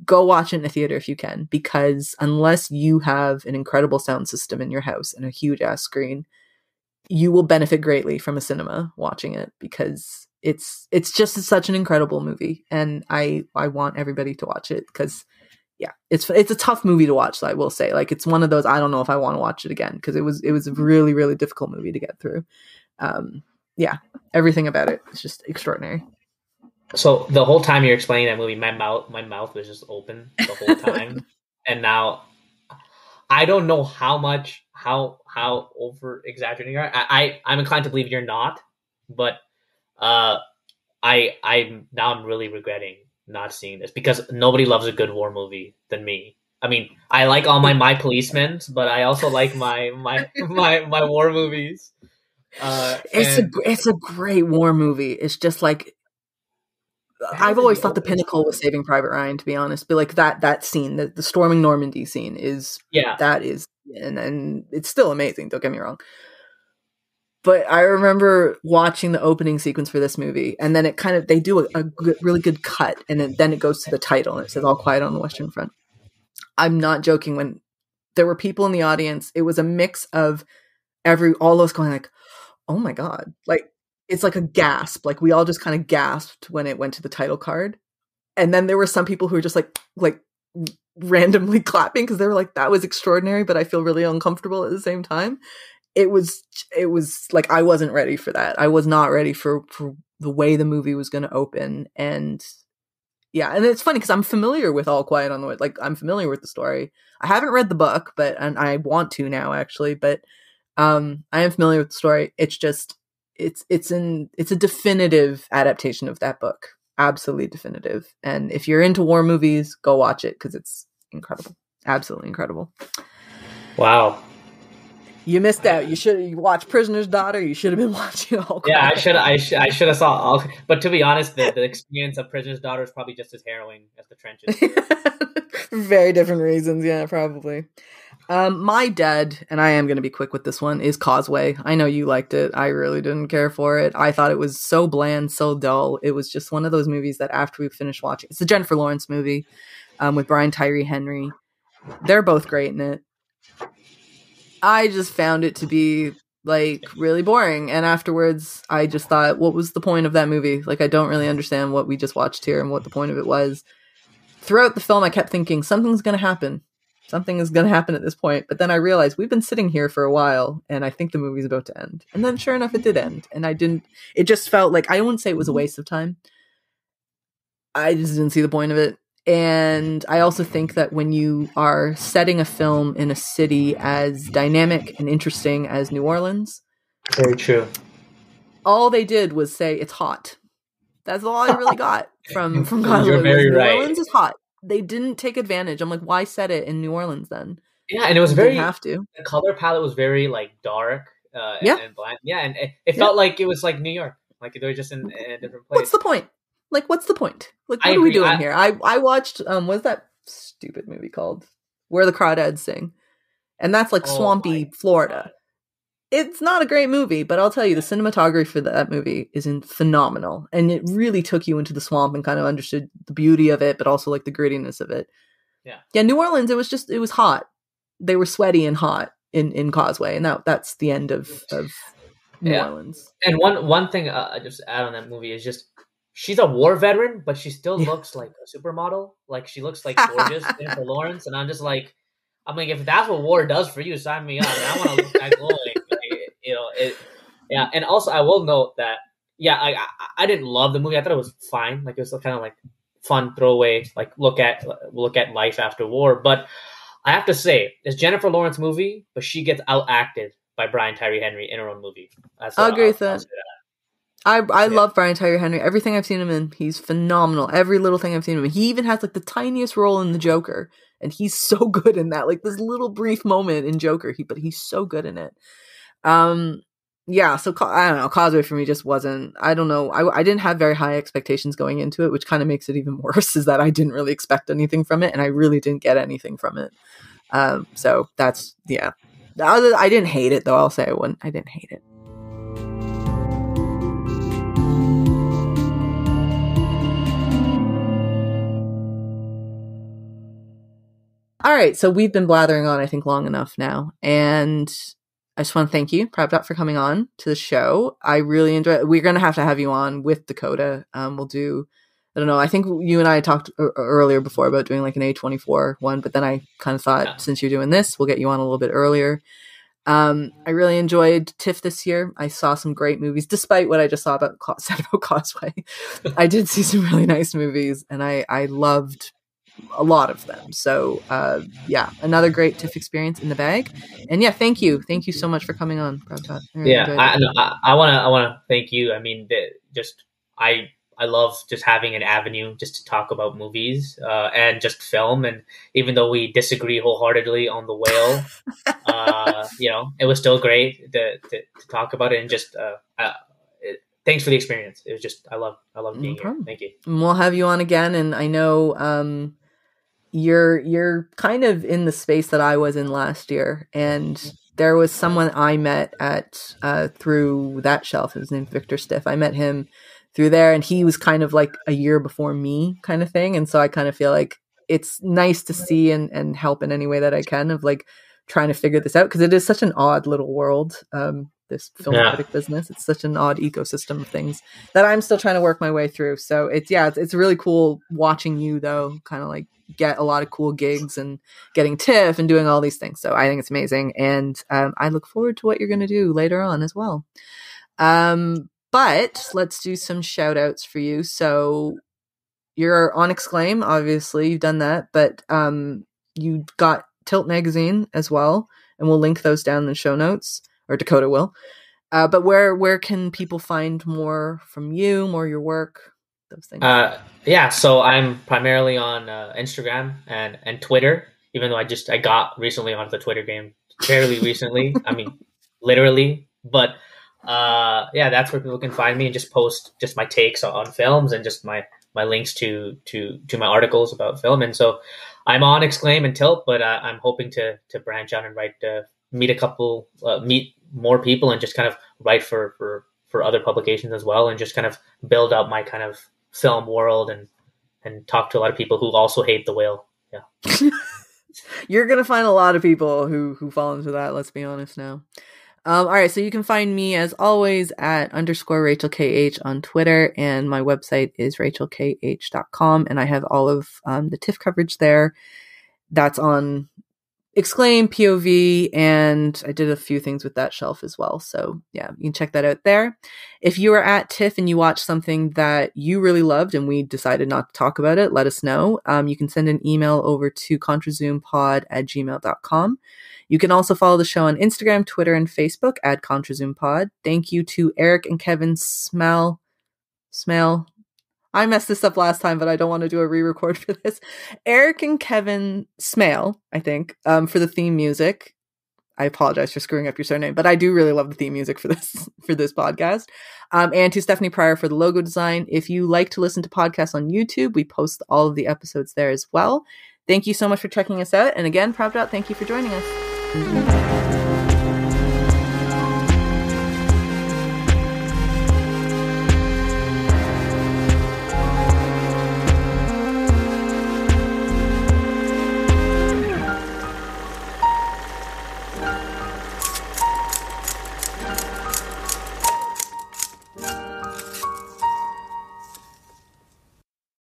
go watch it in a theater if you can, because unless you have an incredible sound system in your house and a huge ass screen, you will benefit greatly from a cinema watching it, because it's just such an incredible movie, and I want everybody to watch it, because it's a tough movie to watch. So I will say, like, it's one of those, I don't know if I want to watch it again, because it was a really, really difficult movie to get through. Everything about it is just extraordinary. So the whole time you're explaining that movie, my mouth was just open the whole time, and now I don't know how over exaggerating you are. I'm inclined to believe you're not, but I'm really regretting not seeing this, because nobody loves a good war movie than me. I mean, I like all my Policemen, but I also like my war movies. It's a great war movie. It's just like, I've always thought the pinnacle was Saving Private Ryan, to be honest. But like that scene, the storming Normandy scene is, and it's still amazing. Don't get me wrong. But I remember watching the opening sequence for this movie, and then they do a really good cut, and then it goes to the title, and it says All Quiet on the Western Front. I'm not joking. When there were people in the audience, it was a mix of all those going like, oh my God, like, it's like a gasp. Like, we all just kind of gasped when it went to the title card. And then there were some people who were just like randomly clapping, because they were like, that was extraordinary, but I feel really uncomfortable at the same time. It was like, I wasn't ready for that. I was not ready for the way the movie was going to open. And and it's funny because I'm familiar with All Quiet on the Way. Like, I'm familiar with the story. I haven't read the book, and I want to now, actually, but I am familiar with the story. It's just, it's a definitive adaptation of that book. Absolutely definitive. And if you're into war movies, go watch it, because it's incredible. Absolutely incredible. Wow. You missed out. You watched Prisoner's Daughter. You should have been watching All Quiet. Yeah, I should have saw all. But to be honest, the experience of Prisoner's Daughter is probably just as harrowing as the trenches. Very different reasons. Yeah, probably. My dad, and I am going to be quick with this one, is Causeway. I know you liked it. I really didn't care for it. I thought it was so bland, so dull. It was just one of those movies that after we finished watching, it's the Jennifer Lawrence movie with Brian Tyree Henry. They're both great in it. I just found it to be like really boring. And afterwards, I just thought, what was the point of that movie? Like, I don't really understand what we just watched here and what the point of it was. Throughout the film, I kept thinking, something's going to happen. something is going to happen at this point. But then I realized we've been sitting here for a while and I think the movie's about to end. And then sure enough, it did end. And it just felt like, I wouldn't say it was a waste of time. I just didn't see the point of it. And I also think that when you are setting a film in a city as dynamic and interesting as New Orleans. Very true. All they did was say it's hot. That's all I really got from Causeway. You're very New right. Orleans is hot. They didn't take advantage. I'm like, why set it in New Orleans then? Yeah, and it was very. Didn't have to. The color palette was very like dark. And bland. Yeah, and it felt like it was like New York. Like they were just in a different place. What's the point? Like, what's the point? Like, what are we doing here? I watched what's that stupid movie called? Where the Crawdads Sing, and that's like swampy Florida. God. It's not a great movie, but I'll tell you, the cinematography for that movie is phenomenal. And it really took you into the swamp and kind of understood the beauty of it, but also like the grittiness of it. Yeah. Yeah, New Orleans, it was hot. They were sweaty and hot in Causeway. And that's the end of New Orleans. And one thing I just add on that movie is just, she's a war veteran, but she still looks like a supermodel. Like she looks like gorgeous Jennifer Lawrence. And I'm just like, if that's what war does for you, sign me up. I want to look that glowing. And also I will note that I didn't love the movie. I thought it was fine. Like it was kind of like fun throwaway, like look at life after war. But I have to say, it's Jennifer Lawrence movie, but she gets outacted by Brian Tyree Henry in her own movie. I agree with that. I love Brian Tyree Henry. Everything I've seen him in, he's phenomenal. Every little thing I've seen him in. He even has like the tiniest role in The Joker, and he's so good in that. Like this little brief moment in Joker, but he's so good in it. So I don't know. Causeway for me just wasn't. I don't know. I didn't have very high expectations going into it, which kind of makes it even worse. Is that I didn't really expect anything from it, and I really didn't get anything from it. So that's I didn't hate it though. I'll say I didn't hate it. All right, so we've been blathering on, I think, long enough now, and I just want to thank you, Prabhjot, for coming on to the show. I really enjoy it. We're going to have you on with Dakota. We'll do, I don't know, I think you and I talked earlier before about doing like an A24 one, but then I kind of thought, since you're doing this, we'll get you on a little bit earlier. I really enjoyed TIFF this year. I saw some great movies, despite what I just said about Causeway. I did see some really nice movies, and I loved a lot of them. So another great TIFF experience in the bag. And thank you so much for coming on, Prabhjot. I want to thank you. I mean, I love just having an avenue just to talk about movies and just film. And even though we disagree wholeheartedly on The Whale, it was still great to talk about it. And just thanks for the experience. It was just I love being here. Thank you. And we'll have you on again. And I know you're kind of in the space that I was in last year, and there was someone I met at through that shelf. His name's Victor Stiff. I met him through there, and he was kind of like a year before me kind of thing. And so I kind of feel like it's nice to see and help in any way that I can of like trying to figure this out, because it is such an odd little world, this film critic business. It's such an odd ecosystem of things that I'm still trying to work my way through. So it's really cool watching you though, kind of like get a lot of cool gigs and getting TIFF and doing all these things. So I think it's amazing. And I look forward to what you're going to do later on as well. But let's do some shout outs for you. So you're on Exclaim, obviously you've done that, but you got Tilt magazine as well. And we'll link those down in the show notes, or Dakota will. But where can people find more from you, more your work, those things? So I'm primarily on Instagram and Twitter, even though I got recently onto the Twitter game fairly recently. I mean, literally. But that's where people can find me and just post just my takes on films and just my links to my articles about film. And so I'm on Exclaim and Tilt, but I'm hoping to branch out and write, meet more people and just kind of write for other publications as well, and just kind of build up my kind of film world and talk to a lot of people who also hate The Whale. Yeah. You're going to find a lot of people who fall into that. Let's be honest now. All right. So you can find me as always at _RachelKH on Twitter, and my website is rachelkh.com. And I have all of the TIFF coverage there. That's on Exclaim, POV, and I did a few things with that shelf as well. So yeah, you can check that out there. If you are at TIFF and you watch something that you really loved and we decided not to talk about it, let us know. You can send an email over to contrazoompod@gmail.com. You can also follow the show on Instagram, Twitter, and Facebook at contrazoompod. Thank you to Eric and Kevin Smale. I messed this up last time, but I don't want to do a re-record for this. Eric and Kevin Smale, I think, for the theme music. I apologize for screwing up your surname, but I do really love the theme music for this podcast. And to Stephanie Pryor for the logo design. If you like to listen to podcasts on YouTube, we post all of the episodes there as well. Thank you so much for checking us out. And again, Prabhjot, thank you for joining us.